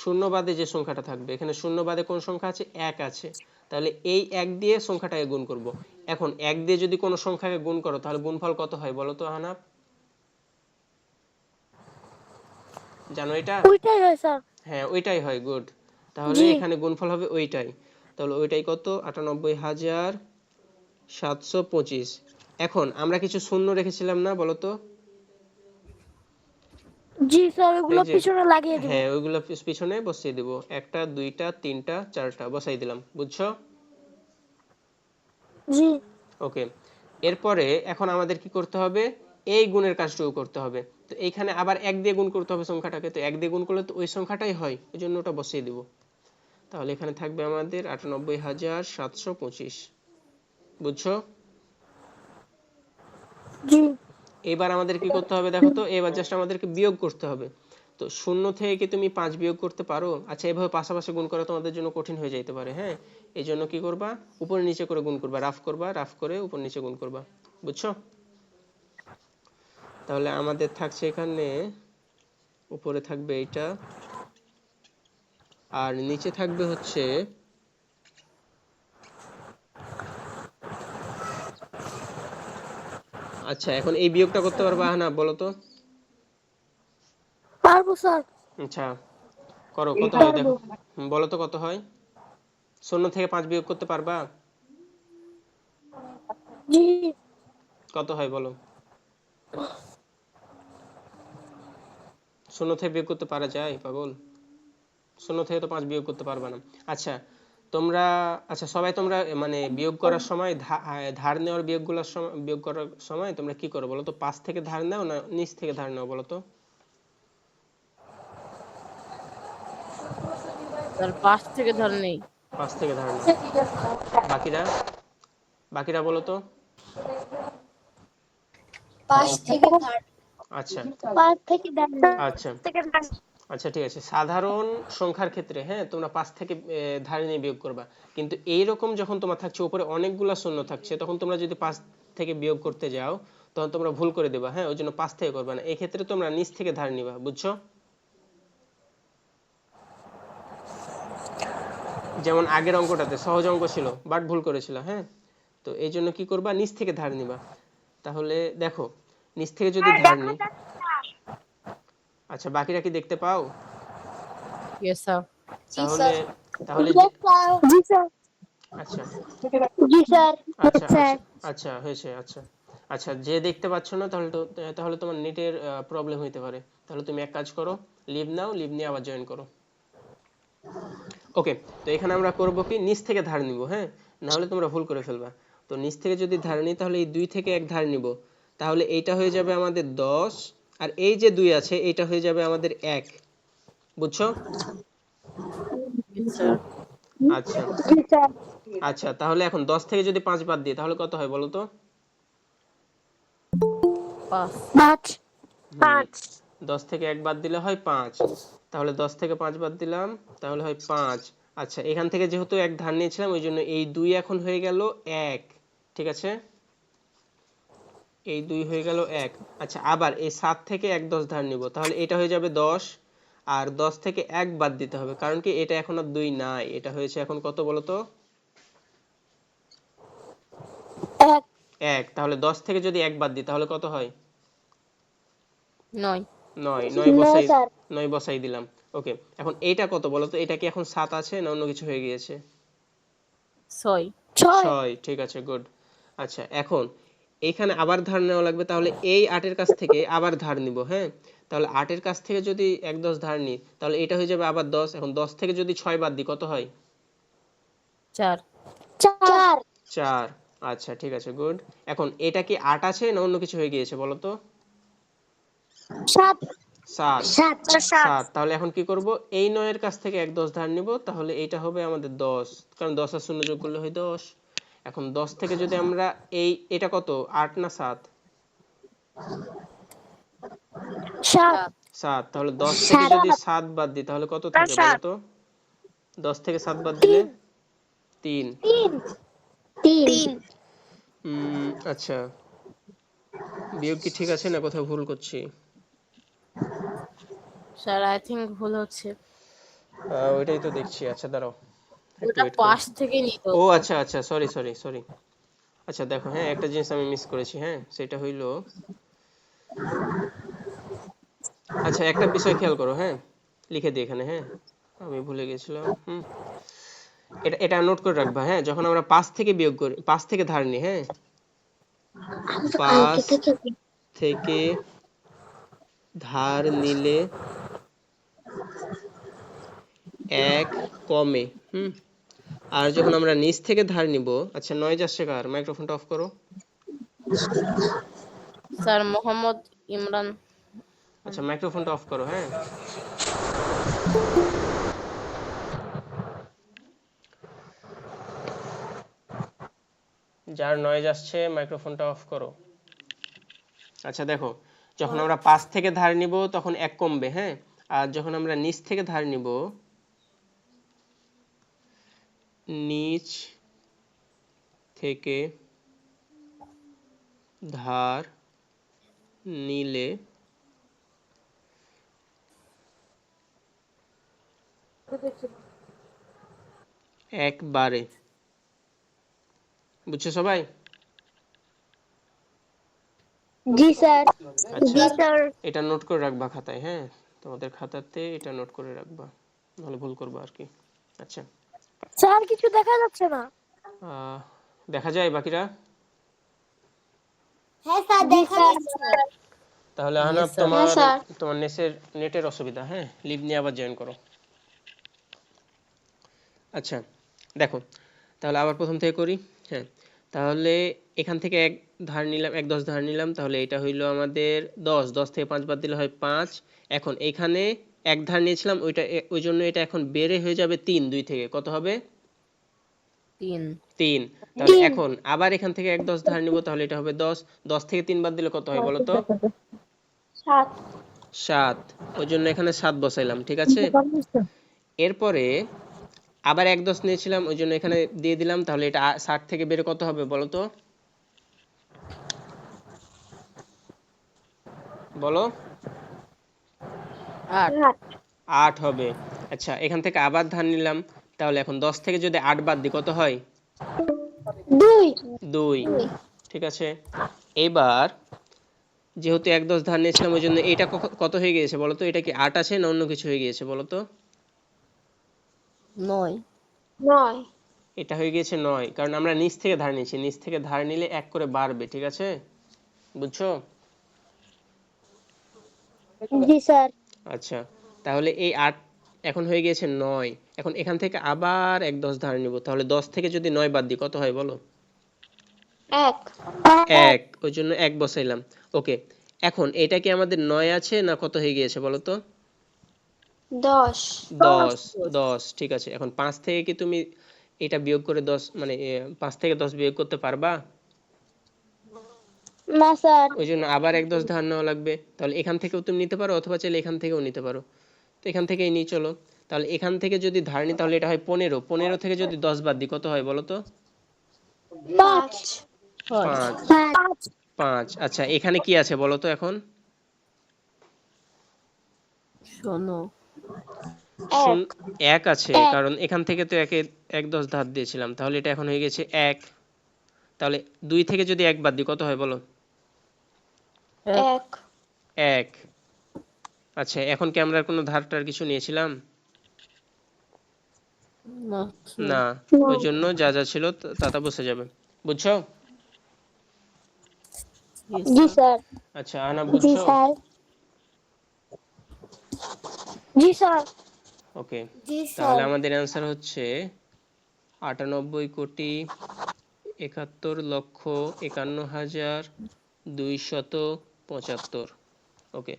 শূন্য বাদে যে সংখ্যাটা থাকবে, এখানে শূন্য বাদে কোন সংখ্যা আছে? 1 আছে, তাহলে এই 1 দিয়ে সংখ্যাটাকে গুণ করব। এখন 1 দিয়ে যদি কোনো সংখ্যাকে গুণ করো তাহলে গুণফল কত হয় বলো তো আহনাফ? জানো এটা? ওইটাই হয় স্যার। হ্যাঁ ওইটাই হয়, গুড। তাহলে জি। এখানে গুণফল হবে ওইটাই, তাহলে ওইটাই কত? 98,725। এখন আমরা কিছু শূন্য রেখেছিলাম না, বলো তো? জি স্যার, এই ওগুলো যে, পিছনে লাগিয়ে দিব। হ্যাঁ ওইগুলো পিছনে বসিয়ে দিব, 1টা 2টা 3টা 4টা বসাই দিলাম, বুঝছো? জি। ওকে, এরপরে এখন আমাদের কি করতে হবে? এই গুণের কাজটুকু করতে হবে। তো এইখানে আবার 1 দিয়ে গুণ করতে হবে সংখ্যাটাকে, তো 1 দিয়ে গুণ করলে তো ওই সংখ্যাটাই হয়, ওই জন্য ওটা বসিয়ে দিব। তাহলে এখানে থাকবে আমাদের 98,725, বুঝছো? জি। এবার আমাদের কি করতে হবে দেখো তো, এবার জাস্ট আমাদেরকে বিয়োগ করতে হবে। তো 0 থেকে কি তুমি 5 বিয়োগ করতে পারো? আচ্ছা, এভাবে পাশাপাশি গুণ করা তোমাদের জন্য কঠিন হয়ে যেতে পারে, হ্যাঁ? এই জন্য কি করবা, উপরে নিচে করে গুণ করবা, রাফ করে উপর নিচে গুণ করবা, বুঝছো? তাহলে আমাদের থাকছে এখানে, উপরে থাকবে এটা আর নিচে থাকবে হচ্ছে, আচ্ছা এখন এই বিয়োগটা করতে পারবা না বলো তো? পারবো স্যার। আচ্ছা করো, কত হয় দেখো। বলো তো কত হয়? 0 থেকে 5 বিয়োগ করতে পারবা? জি। কত হয় বলো? 0 থেকে বিয়োগ করতে পারা যায় পাগল? 0 থেকে তো 5 বিয়োগ করতে পারবা না। আচ্ছা তোমরা, আচ্ছা সবাই তোমরা মানে বিয়োগ করার সময় ধার নেওয়ার বিয়োগগুলোর সময়, বিয়োগ করার সময় তোমরা কি করো বলো তো? 5 থেকে ধার নাও না নিচ থেকে ধার নাও বলো তো? স্যার 5 থেকে ধরে নেই। 5 থেকে ধার নাও। বাকিরা, বাকিরা বলো তো? 5 থেকে ধার। আচ্ছা 5 থেকে দেন। আচ্ছা আচ্ছা ঠিক আছে, সাধারণ সংখ্যার ক্ষেত্রে হ্যাঁ তোমরা 5 থেকে ধারে নিয়ে বিয়োগ করবা, কিন্তু এইরকম যখন তোমার থাকছে উপরে অনেকগুলা শূন্য থাকছে, তখন তোমরা যদি 5 থেকে বিয়োগ করতে যাও তখন তোমরা ভুল করে দেবা, হ্যাঁ? ওই জন্য 5 থেকে করবা না, এই ক্ষেত্রে তোমরা নিচ থেকে ধার নিবা, বুঝছো? যেমন আগের অঙ্কটাতে সহজ অঙ্ক ছিল বাট ভুল করেছিল, হ্যাঁ? তো এই জন্য কি করবা, নিচ থেকে ধার নিবা। তাহলে দেখো নিচ থেকে যদি ধার নিই, আচ্ছা বাকিরা কি দেখতে পাও? Yes sir. জি তাহলে স্যার। তাহলে জি স্যার। আচ্ছা জি স্যার। আচ্ছা স্যার। আচ্ছা আচ্ছা হয়েছে, আচ্ছা আচ্ছা যে দেখতে পাচ্ছ না তাহলে তো, তাহলে তোমার নেটের প্রবলেম হইতে পারে। তাহলে তুমি এক কাজ করো, লিভ নাও, লিভ নিয়ে আবার জয়েন করো। ওকে, তো এখানে আমরা করব কি, নিচ থেকে ধার নিব, হ্যাঁ? না হলে তোমরা ভুল করে ফেলবা। তো নিচ থেকে যদি ধার নিই তাহলে এই 2 থেকে 1 ধার নিব, তাহলে এইটা হয়ে যাবে আমাদের 10, আর এই যে 2 আছে এইটা হয়ে যাবে আমাদের 1, বুঝছো? Yes sir. আচ্ছা জি স্যার। আচ্ছা তাহলে এখন 10 থেকে যদি 5 বাদ দিই তাহলে কত হয় বলো তো? 5। 5। 10 থেকে 1 বাদ দিলে হয় 5, তাহলে 10 থেকে 5 বাদ দিলাম তাহলে হয় 5। আচ্ছা এখান থেকে যেহেতু 1 ধার নিয়েছিলাম ওই জন্য এই 2 এখন হয়ে গেল 1, ঠিক আছে? এই 2 হয়ে গেল 1। আচ্ছা আবার এই 7 থেকে 1 10 ধার নিব, তাহলে এটা হয়ে যাবে 10, আর 10 থেকে 1 বাদ দিতে হবে কারণ কি এটা এখন আর 2 নাই, এটা হয়েছে এখন কত বলো তো? 1। 1। তাহলে 10 থেকে যদি 1 বাদ দিই তাহলে কত হয়? 9। 9। 9 9 বসাই, স্যার। 9 বসাই দিলাম। ওকে, এখন এইটা কত বলো তো? এটা কি এখন 7 আছে না অন্য কিছু হয়ে গিয়েছে? 6। 6। 6, ঠিক আছে গুড। আচ্ছা এখন এইখানে আবার ধার নেওয়া লাগবে, তাহলে এই 8 এর কাছ থেকে আবার ধার নিব, হ্যাঁ? তাহলে 8 এর কাছ থেকে যদি 1 10 ধার নিই তাহলে এটা হয়ে যাবে আবার 10। এখন 10 থেকে যদি 6 বাদ দিই কত হয়? 4। 4। 4। আচ্ছা ঠিক আছে গুড। এখন এটা কি 8 আছে না অন্য কিছু হয়ে গিয়েছে বলো তো? 7। 7। 7। 7, তাহলে এখন কি করব, এই 9 এর কাছ থেকে 1 10 ধার নিব, তাহলে এইটা হবে আমাদের 10, কারণ 10 আর 0 যোগ করলে হয় 10। এখন 10 থেকে যদি আমরা এই, এটা কত 8 না 7? 7। 7, তাহলে 10 থেকে যদি 7 বাদ দিই তাহলে কত থাকে বলো তো? 10 থেকে 7 বাদ দিলে 3। 3। আচ্ছা বিয়োগ কি ঠিক আছে না কোথাও ভুল করছি? স্যার আই থিংক ভুল হচ্ছে। ওইটাই তো দেখছি, আচ্ছা দাঁড়াও একটু ওটা ওয়েট করো। 5 থেকে নিতে ও হতো। আচ্ছা আচ্ছা সরি সরি সরি। আচ্ছা দেখো, হ্যাঁ একটা জিনিস আমি মিস করেছি, হ্যাঁ সেটা হইলো, আচ্ছা একটা বিষয় খেয়াল করো, হ্যাঁ লিখে দিই এখানে, হ্যাঁ আমি ভুলে গেছিলাম। এটা এটা নোট করে রাখবা, হ্যাঁ যখন আমরা 5 থেকে বিয়োগ করি, 5 থেকে ধার নিই, হ্যাঁ 5 থেকে ধার নিলে 1 কমে, আর যখন আমরা নিচ থেকে ধার নিব, আচ্ছা নয়েজ আসছে কার? মাইক্রোফোনটা অফ করো। স্যার মোহাম্মদ ইমরান। আচ্ছা মাইক্রোফোনটা অফ করো, হ্যাঁ যার নয়েজ আসছে মাইক্রোফোনটা অফ করো। আচ্ছা দেখো যখন আমরা 5 থেকে ধার নিব তখন 1 কমবে, হ্যাঁ, আর যখন আমরা নিচ থেকে ধার নিব, নিচ থেকে ধার নিলে একবারে, বুঝছো সবাই? জি স্যার। আচ্ছা জি স্যার। এটা নোট করে রাখবা খাতায়, হ্যাঁ তোমাদের খাতাতে এটা নোট করে রাখবা, নাহলে ভুল করবা আর কি। আচ্ছা স্যার কিছু দেখা যাচ্ছে না। দেখা যায় বাকিরা? হ্যাঁ স্যার দেখা যাচ্ছে। তাহলে Yes, আহনাব sir. তোমার হ্যাঁ স্যার। তোমার নেটের অসুবিধা, হ্যাঁ লিভ নিয়ে আবার জয়েন করো। আচ্ছা দেখো, তাহলে আবার প্রথম থেকে করি। হ্যাঁ তাহলে এখান থেকে এক ধার নিলাম, ১/১০ ধার নিলাম, তাহলে এটা হইলো আমাদের ১০ থেকে ৫ বাদ দিলে হয় ৫। এখন এখানে এক ধার নিয়েছিলাম, ওই জন্য এটা এখন বেড়ে হয়ে যাবে ৩, ২ থেকে কত হবে? 3 ৩। তাহলে এখন আবার এখান থেকে ১/১০ ধার নিব, তাহলে এটা হবে ১০। ১০ থেকে ৩ বাদ দিলে কত হয় বলো তো? 7। ৭। ওই জন্য এখানে ৭ বসাইলাম, ঠিক আছে। এরপরে আবার ১/১০ নিয়েছিলাম, ওই জন্য এখানে দিয়ে দিলাম, তাহলে এটা ৬০ থেকে বেড়ে কত হবে বলো তো? বলো। 8 ৮ হবে। আচ্ছা এখান থেকে আবার ধার নিলাম, তাহলে এখন ১০ থেকে যদি ৮ বাদ দিই কত হয়? 2 ২। ঠিক আছে। এবার যেহেতু ১/১০ ধার নিয়েছিলাম, ওই জন্য এটা কত হয়ে গিয়েছে বলো তো? এটা কি ৮ আছে না অন্য কিছু হয়ে গিয়েছে বলো তো? 9 9। এটা হয়ে গিয়েছে ৯, কারণ আমরা নিচ থেকে ধার নিয়েছি, নিচ থেকে ধার নিলে ১ করে বাড়বে, ঠিক আছে, বুঝছো? জি স্যার। আচ্ছা তাহলে এই ৮ এখন হয়ে গিয়েছে ৯। এখন এখান থেকে আবার ১/১০ ধার নিব, তাহলে ১০ থেকে যদি ৯ বাদ দিই কত হয় বলো? 1। ১। ওই জন্য ১ বসাইলাম। ওকে, এখন এটা কি আমাদের ৯ আছে না কত হয়ে গিয়েছে বলো তো? 10। ১০। ১০ ঠিক আছে। এখন ৫ থেকে কি তুমি এটা বিয়োগ করে ১০ মানে ৫ থেকে ১০ বিয়োগ করতে পারবা? না স্যার। ওই জন্য আবার ১/১০ ধার নেওয়া লাগবে। তাহলে এখান থেকেও তুমি নিতে পারো, অথবা চাইলে এখান থেকেও নিতে পারো। তো এখান থেকেই নিই চলো। তাহলে এখান থেকে যদি ধার নিই তাহলে এটা হয় ১৫। ১৫ থেকে যদি ১০ বাদ দিই কত হয় বলো তো? 5 5 ৫। 5 ৫। আচ্ছা এখানে কি আছে বলো তো এখন? শোনো ১ আছে, কারণ এখান থেকে তো ১/১০ ধার দিয়েছিলাম, তাহলে এটা এখন হয়ে গেছে ১। তাহলে ২ থেকে যদি ১ বাদ দিই কত হয় বলো? 1। ১। আচ্ছা এখন কি আমরা কোনো ধার-টার কিছু নিয়েছিলাম? না না, ওই জন্য যা যা ছিল তা বসে যাবে, বুঝছো? জি স্যার। আচ্ছা আনা জি বুঝছো? স্যার। জি স্যার। ওকে, জি তাহলে স্যার। আমাদের অ্যান্সার হচ্ছে ৯৮,৭১,৫১,২৭৫। ওকে,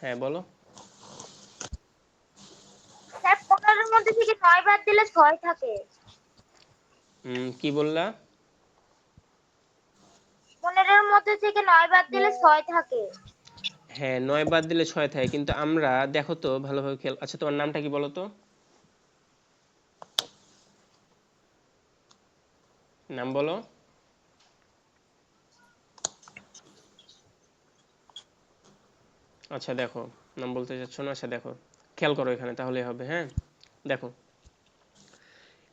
হ্যাঁ বলো। স্যার 15 এর মধ্যে থেকে 9 বাদ দিলে 6 থাকে। কি বললা? 15 এর মধ্যে থেকে 9 বাদ দিলে 6 থাকে। হ্যাঁ ৯ বাদ দিলে ৬ থাকে, কিন্তু আমরা দেখো তো ভালোভাবে খেয়াল। আচ্ছা তোমার নামটা কি বলো তো? নাম বলো। আচ্ছা দেখো, নাম বলতে চাচ্ছ না। আচ্ছা দেখো, খেয়াল করো এখানে তাহলে হবে। হ্যাঁ দেখো,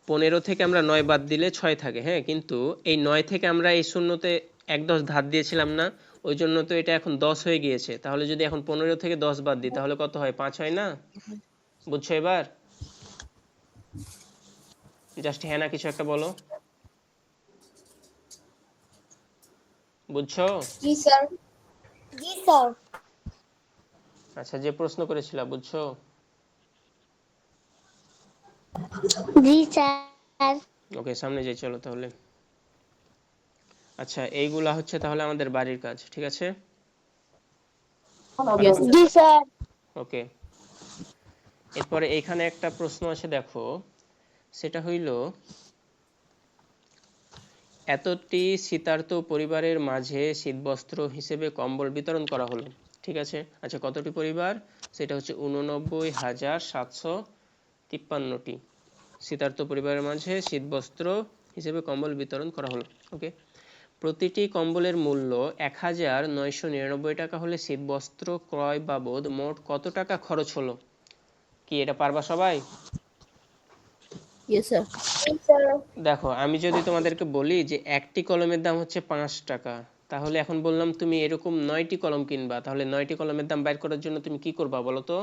১৫ থেকে আমরা ৯ বাদ দিলে ৬ থাকে, হ্যাঁ, কিন্তু এই ৯ থেকে আমরা এই শূন্যতে ১/১০ ধার দিয়েছিলাম না, ওই জন্য তো এটা এখন ১০ হয়ে গিয়েছে। তাহলে যদি এখন ১৫ থেকে ১০ বাদ দিই তাহলে কত হয়? ৫ হয় না? বুঝছো এবার? জাস্ট হ্যাঁ না কিছু একটা বলো, বুঝছো? জি স্যার। জি স্যার। আচ্ছা যে প্রশ্ন করেছিলা বুঝছো? জি স্যার। ওকে সামনে যাই চলো তাহলে। আচ্ছা এইগুলা হচ্ছে তাহলে আমাদের বাড়ির কাজ, ঠিক আছে? Yes, জি স্যার। ওকে, এরপরে এখানে একটা প্রশ্ন আছে দেখো, সেটা হইল এতটি শীতার্ত পরিবারের মাঝে শীতবস্ত্র হিসেবে কম্বল বিতরণ করা হলো, ঠিক আছে। আচ্ছা, কতটি পরিবার? সেটা হচ্ছে 89,753টি শীতার্ত পরিবারের মাঝে শীতবস্ত্র হিসেবে কম্বল বিতরণ করা হলো। ওকে, প্রতিটি কম্বলের মূল্য 1,999 টাকা হলে শীতবস্ত্র ক্রয় বাবদ মোট কত টাকা খরচ হলো? কি এটা পারবা সবাই? Yes, sir. জি স্যার। দেখো, আমি যদি তোমাদেরকে বলি যে একটি কলমের দাম হচ্ছে 5 টাকা, তাহলে এখন বললাম তুমি এরকম 9টি কলম কিনবা, তাহলে 9টি কলমের দাম বাইর করার জন্য তুমি কি করবা বলো তো?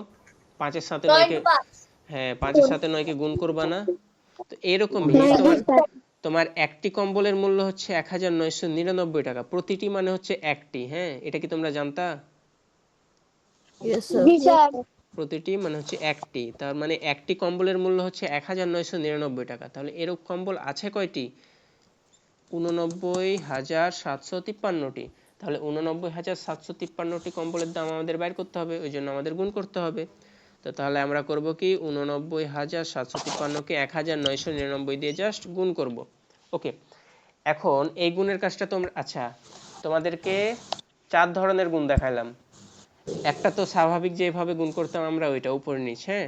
5-এর সাথে 9 9কে, into 5। হ্যাঁ 5-এর সাথে 9কে গুণ করবা না? তো এরকমই তোমার একটি কম্বলের মূল্য হচ্ছে 1,999 টাকা, প্রতিটি মানে হচ্ছে একটি। হ্যাঁ, এটা কি তোমরা জানতা? Yes, sir. জি স্যার। প্রতিটি মানে হচ্ছে একটি, তার মানে একটি কম্বলের মূল্য হচ্ছে 1,999 টাকা। তাহলে এরকম কম্বল আছে কয়টি? 89,753টি। তাহলে 89,753টি কম্বলের দাম আমাদের বাইর করতে হবে, ওই জন্য আমাদের গুণ করতে হবে। তো তাহলে আমরা করব কি, 89,753কে 1,999 দিয়ে জাস্ট গুণ করব। ওকে, এখন এই গুণের কাজটা তোমরা, আচ্ছা তোমাদেরকে 4 ধরনের গুণ দেখাইলাম। একটা তো স্বাভাবিক যেভাবে গুণ করতাম আমরা, ওইটা উপর নিচ। হ্যাঁ,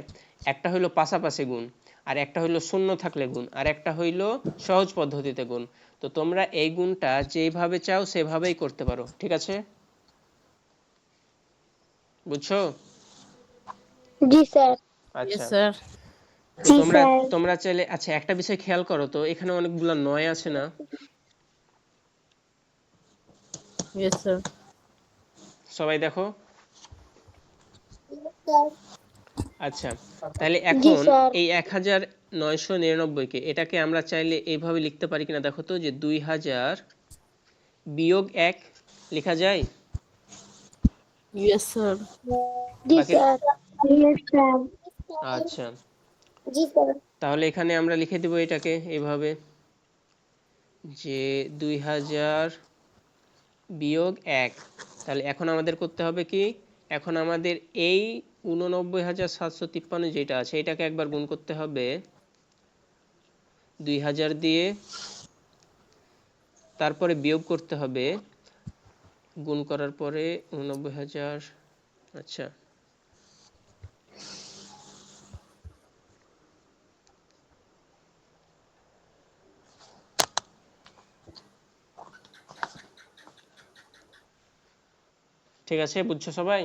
একটা হইলো পাশাপাশি গুণ, আর একটা হইলো শূন্য থাকলে গুণ, আর একটা হইলো সহজ পদ্ধতিতে গুণ। তো তোমরা এই গুণটা যেভাবে চাও সেভাবেই করতে পারো, ঠিক আছে? বুঝছো? জি স্যার। আচ্ছা, Yes, sir. তো জি তোমরা স্যার। তোমরা চাইলে, আচ্ছা একটা বিষয় খেয়াল করো তো, এখানে অনেকগুলো নয় আছে না? Yes, sir. সবাই দেখো। স্যার। আচ্ছা, তাহলে জি এখন স্যার। এই 1,999কে এটাকে আমরা চাইলে এইভাবে লিখতে পারি কিনা দেখো তো, যে 2,000 বিয়োগ 1 লেখা যায়? Yes, sir. জি বাকি, স্যার। Yes sir. আচ্ছা জি স্যার। তাহলে এখানে আমরা লিখে দিব এটাকে এইভাবে, যে 2,000 বিয়োগ 1। তাহলে এখন আমাদের করতে হবে কি, এখন আমাদের এই 89,753 যেটা আছে এটাকে একবার গুণ করতে হবে 2,000 দিয়ে, তারপরে বিয়োগ করতে হবে, গুণ করার পরে 89,000। আচ্ছা, ঠিক আছে, বুঝছো সবাই?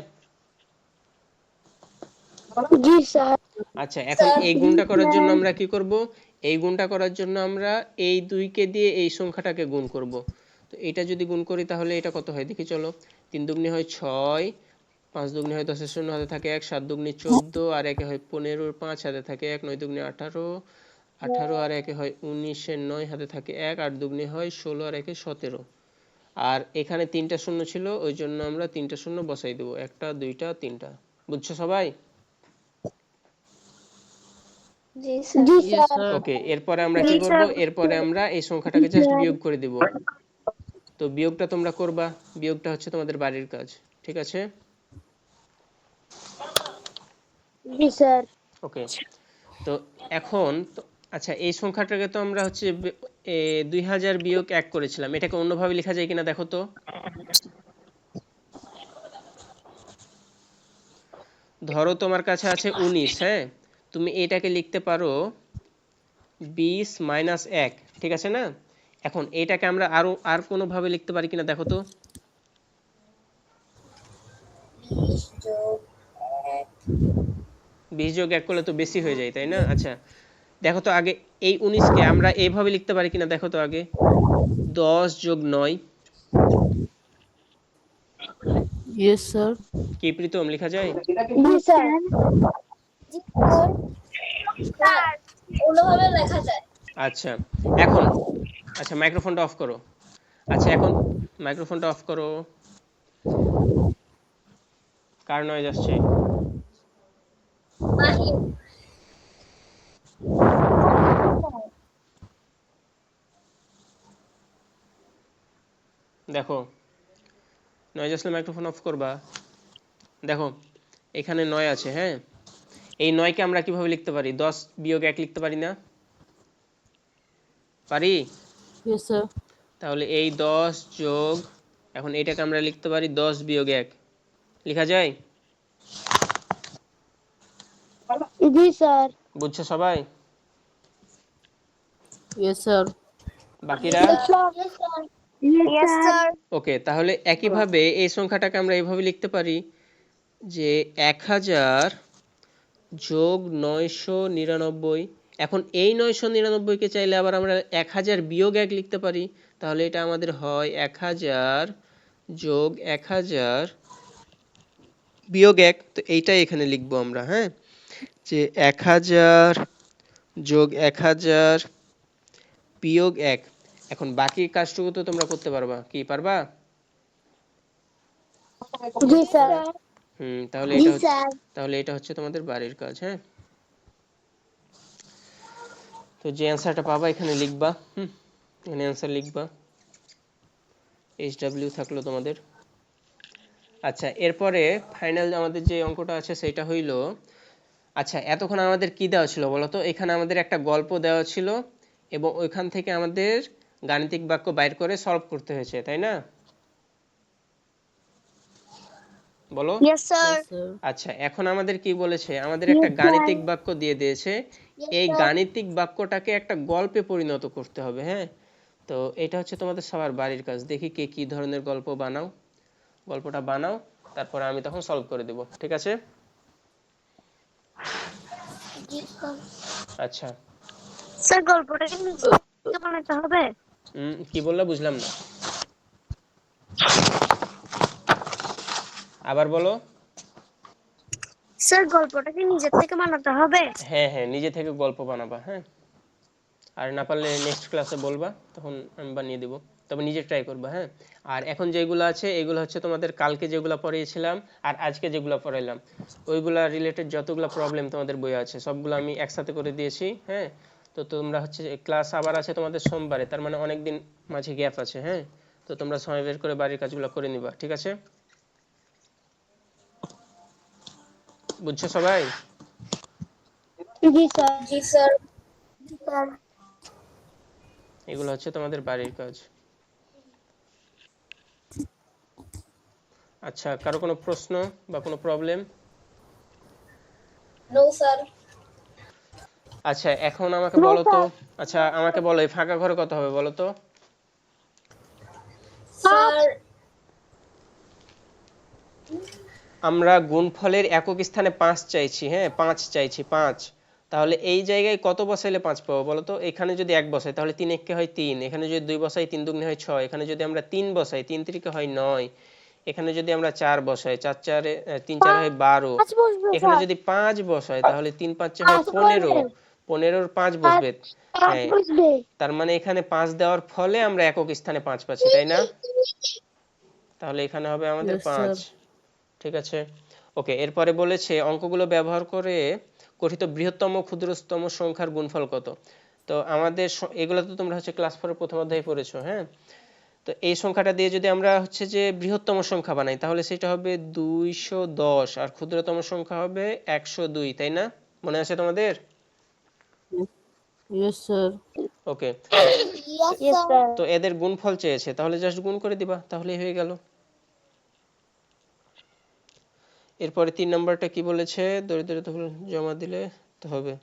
জি স্যার। আচ্ছা, এখন এই গুণটা করার জন্য আমরা কি করব? এই গুণটা করার জন্য আমরা এই 2কে দিয়ে এই সংখ্যাটাকে গুণ করব। তো এটা যদি গুণ করি তাহলে এটা কত হয় দেখি চলো। 3 দুগুণে হয় 6, 5 দুগুণে হয় 10 এর শূন্য হাতে থাকে 1, 7 দুগুণে 14, আর একে হয় 15, 5 হাতে থাকে 1, 9 দুগুণে 18, 18 আর একে হয় 19, এর 9 হাতে থাকে 1, 8 দুগুণে হয় 16, আর একে 17। আর এখানে 3টা শূন্য ছিল, ওই জন্য আমরা 3টা শূন্য বসাই দেব, 1টা 2টা 3টা। বুঝছো সবাই? জি স্যার। জি Yes, স্যার। sir. ওকে, এরপরে আমরা কি করব, এরপরে আমরা এই সংখ্যাটাকে জাস্ট বিয়োগ করে দিব। তো বিয়োগটা তোমরা করবা, বিয়োগটা হচ্ছে তোমাদের বাড়ির কাজ, ঠিক আছে? জি স্যার। ওকে, তো এখন আচ্ছা এই সংখ্যাটাকে তো আমরা হচ্ছে 2,000 বিয়োগ 1 করেছিলাম, এটাকে অন্যভাবে লেখা যায় কিনা দেখো তো। ধরো তোমার কাছে আছে 19, হ্যাঁ, তুমি এটাকে লিখতে পারো 20 মাইনাস 1, ঠিক আছে না? এখন এটাকে আমরা আর কোনোভাবে লিখতে পারি কিনা দেখো তো। 20 যোগ 1। 20 যোগ 1 করলে তো বেশি হয়ে যায়, তাই না? আচ্ছা দেখো তো আগে, এই 19কে আমরা এইভাবে লিখতে পারি কিনা দেখো তো আগে, 10 যোগ 9। Yes, sir. কি প্রীতম, লেখা যায়? জি স্যার। জি স্যার। স্যার, অন্যভাবে লেখা যায়। আচ্ছা এখন, আচ্ছা মাইক্রোফোনটা অফ করো। আচ্ছা এখন মাইক্রোফোনটা অফ করো, কার নয়েজ আসছে? মাহিম। দেখো, নয়েজ আসলে মাইক্রোফোন অফ করবা। দেখো এখানে 9 আছে, হ্যাঁ, এই 9কে আমরা কিভাবে লিখতে পারি? 10 বিয়োগ 1 লিখতে পারি না? পারি? Yes, sir. তাহলে এই 10 যোগ, এখন এটাকে আমরা লিখতে পারি 10 বিয়োগ 1, লেখা যায়? জি স্যার। বুঝছো সবাই? Yes, sir. বাকিরা? Yes sir. ওকে, তাহলে একইভাবে এই সংখ্যাটাকে আমরা এইভাবে লিখতে পারি যে 1000 যোগ 999। এখন এই 999 কে চাইলে আবার আমরা 1000 বিয়োগ 1 লিখতে পারি। তাহলে এটা আমাদের হয় 1000 যোগ 1000 বিয়োগ 1। তো এইটাই এখানে লিখবো আমরা, হ্যাঁ, যে 1000 যোগ 1000 বিয়োগ 1। এখন বাকি কাজটুকু তো তোমরা করতে পারবা, কি পারবা? জি স্যার। তাহলে এটা হচ্ছে তোমাদের বাড়ির কাজ, হ্যাঁ। তো যে অ্যান্সারটা পাবা এখানে লিখবা, এখানে অ্যান্সার লিখবা, HW থাকলো তোমাদের। আচ্ছা, এরপরে ফাইনাল আমাদের যে অঙ্কটা আছে সেটা হইলো, আচ্ছা এতক্ষণ আমাদের কি দেওয়া ছিল বলো তো? এখানে আমাদের একটা গল্প দেওয়া ছিল এবং ওইখান থেকে আমাদের গাণিতিক বাক্য বাইর করে সলভ করতে হয়েছে, তাই না? বলো। Yes sir. Yes, sir. আচ্ছা, এখন আমাদের কি বলেছে? আমাদের একটা গাণিতিক বাক্য দিয়ে দিয়েছে, এই গাণিতিক বাক্যটাকে একটা গল্পে পরিণত করতে হবে, হ্যাঁ। তো এটা হচ্ছে তোমাদের সবার বাড়ির কাজ। দেখি কে কি ধরনের গল্প বানাও, গল্পটা বানাও, তারপরে আমি তখন সলভ করে দেব, ঠিক আছে? আচ্ছা, স্যার গল্পটা কি নিজে থেকে বানাতে হবে? কি বললা বুঝলাম না, আবার বলো। স্যার গল্পটা কি নিজের থেকে বানাতে হবে? হ্যাঁ হ্যাঁ, নিজে থেকে গল্প বানাবা, হ্যাঁ। আর না পারলে নেক্সট ক্লাসে বলবা, তখন আমি বানিয়ে দেবো, তবে নিজে ট্রাই করবা, হ্যাঁ। আর এখন যেগুলো আছে এগুলো হচ্ছে তোমাদের কালকে যেগুলো পড়িয়েছিলাম আর আজকে যেগুলো পড়াইলাম ওইগুলা রিলেটেড যতগুলো প্রবলেম তোমাদের বই আছে সবগুলো আমি একসাথে করে দিয়েছি, হ্যাঁ। তো তোমরা হচ্ছে ক্লাস আবার আছে তোমাদের সোমবারে, তার মানে অনেক দিন মাঝে গ্যাপ আছে, হ্যাঁ। তো তোমরা সময় বের করে বাড়ির কাজগুলো করে নিবা, ঠিক আছে? বুঝছো সবাই? জি স্যার। জি স্যার। স্যার এগুলো হচ্ছে তোমাদের বাড়ির কাজ। আচ্ছা, কারো কোনো প্রশ্ন বা কোনো প্রবলেম? No sir. আচ্ছা, এখন আমাকে বলো তো, আচ্ছা আমাকে বলো এই ফাঁকা ঘরে কত হবে বলো তো? স্যার আমরা গুণফলের একক স্থানে 5 চাইছি, হ্যাঁ 5 চাইছি, 5। তাহলে এই জায়গায় কত বসাইলে 5 পাবো বলো তো? এখানে যদি 1 বসাই তাহলে 3 একে হয় 3, এখানে যদি 2 বসাই 3 দুগুণে হয় 6, এখানে যদি আমরা 3 বসাই 3 তিরিকে হয় 9, এখানে যদি আমরা 4 বসাই 4 চারে 3 চারে হয় 12, পাঁচ বসবে এখানে স্যার। যদি 5 বসাই তাহলে 3 5 হয় পাঁচ 15, বসবে। 15 5 পাঁচ বসবে, পাঁচ হ্যাঁ। বসবে। তার মানে এখানে 5 দেওয়ার ফলে আমরা একক স্থানে 5 পাচ্ছি, তাই না? তাহলে এখানে হবে আমাদের Yes, 5, sir. ঠিক আছে। ওকে, এরপরে বলেছে অঙ্কগুলো ব্যবহার করে গঠিত বৃহত্তম ক্ষুদ্রতম সংখ্যার গুণফল কত। তো আমাদের এগুলো তো তোমরা হচ্ছে ক্লাস 4 এর প্রথম অধ্যায়ে পড়েছো, হ্যাঁ। তো এই সংখ্যাটা দিয়ে যদি আমরা হচ্ছে যে বৃহত্তম সংখ্যা বানাই তাহলে সেটা হবে 210 আর ক্ষুদ্রতম সংখ্যা হবে 102, তাই না? মনে আছে তোমাদের? Yes, sir. ওকে, ইয়েস স্যার। তো এদের গুণফল চেয়েছে, তাহলে জাস্ট গুণ করে দিবা, তাহলেই হয়ে গেল। এরপরে 3 নাম্বারটা কি বলেছে? দরিদ্রতা জমা দিলে তো হবে,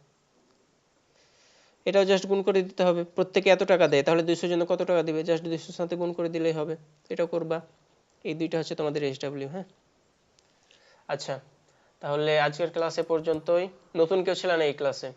এটাও জাস্ট গুণ করে দিতে হবে। প্রত্যেকে এত টাকা দেয়, তাহলে 200 জন্য কত টাকা দিবে? জাস্ট 200 সাথে গুণ করে দিলেই হবে, এটাও করবা। এই দুইটা হচ্ছে তোমাদের SW, হ্যাঁ। আচ্ছা, তাহলে আজকের ক্লাসে পর্যন্তই। নতুন কেউ ছিল না এই ক্লাসে?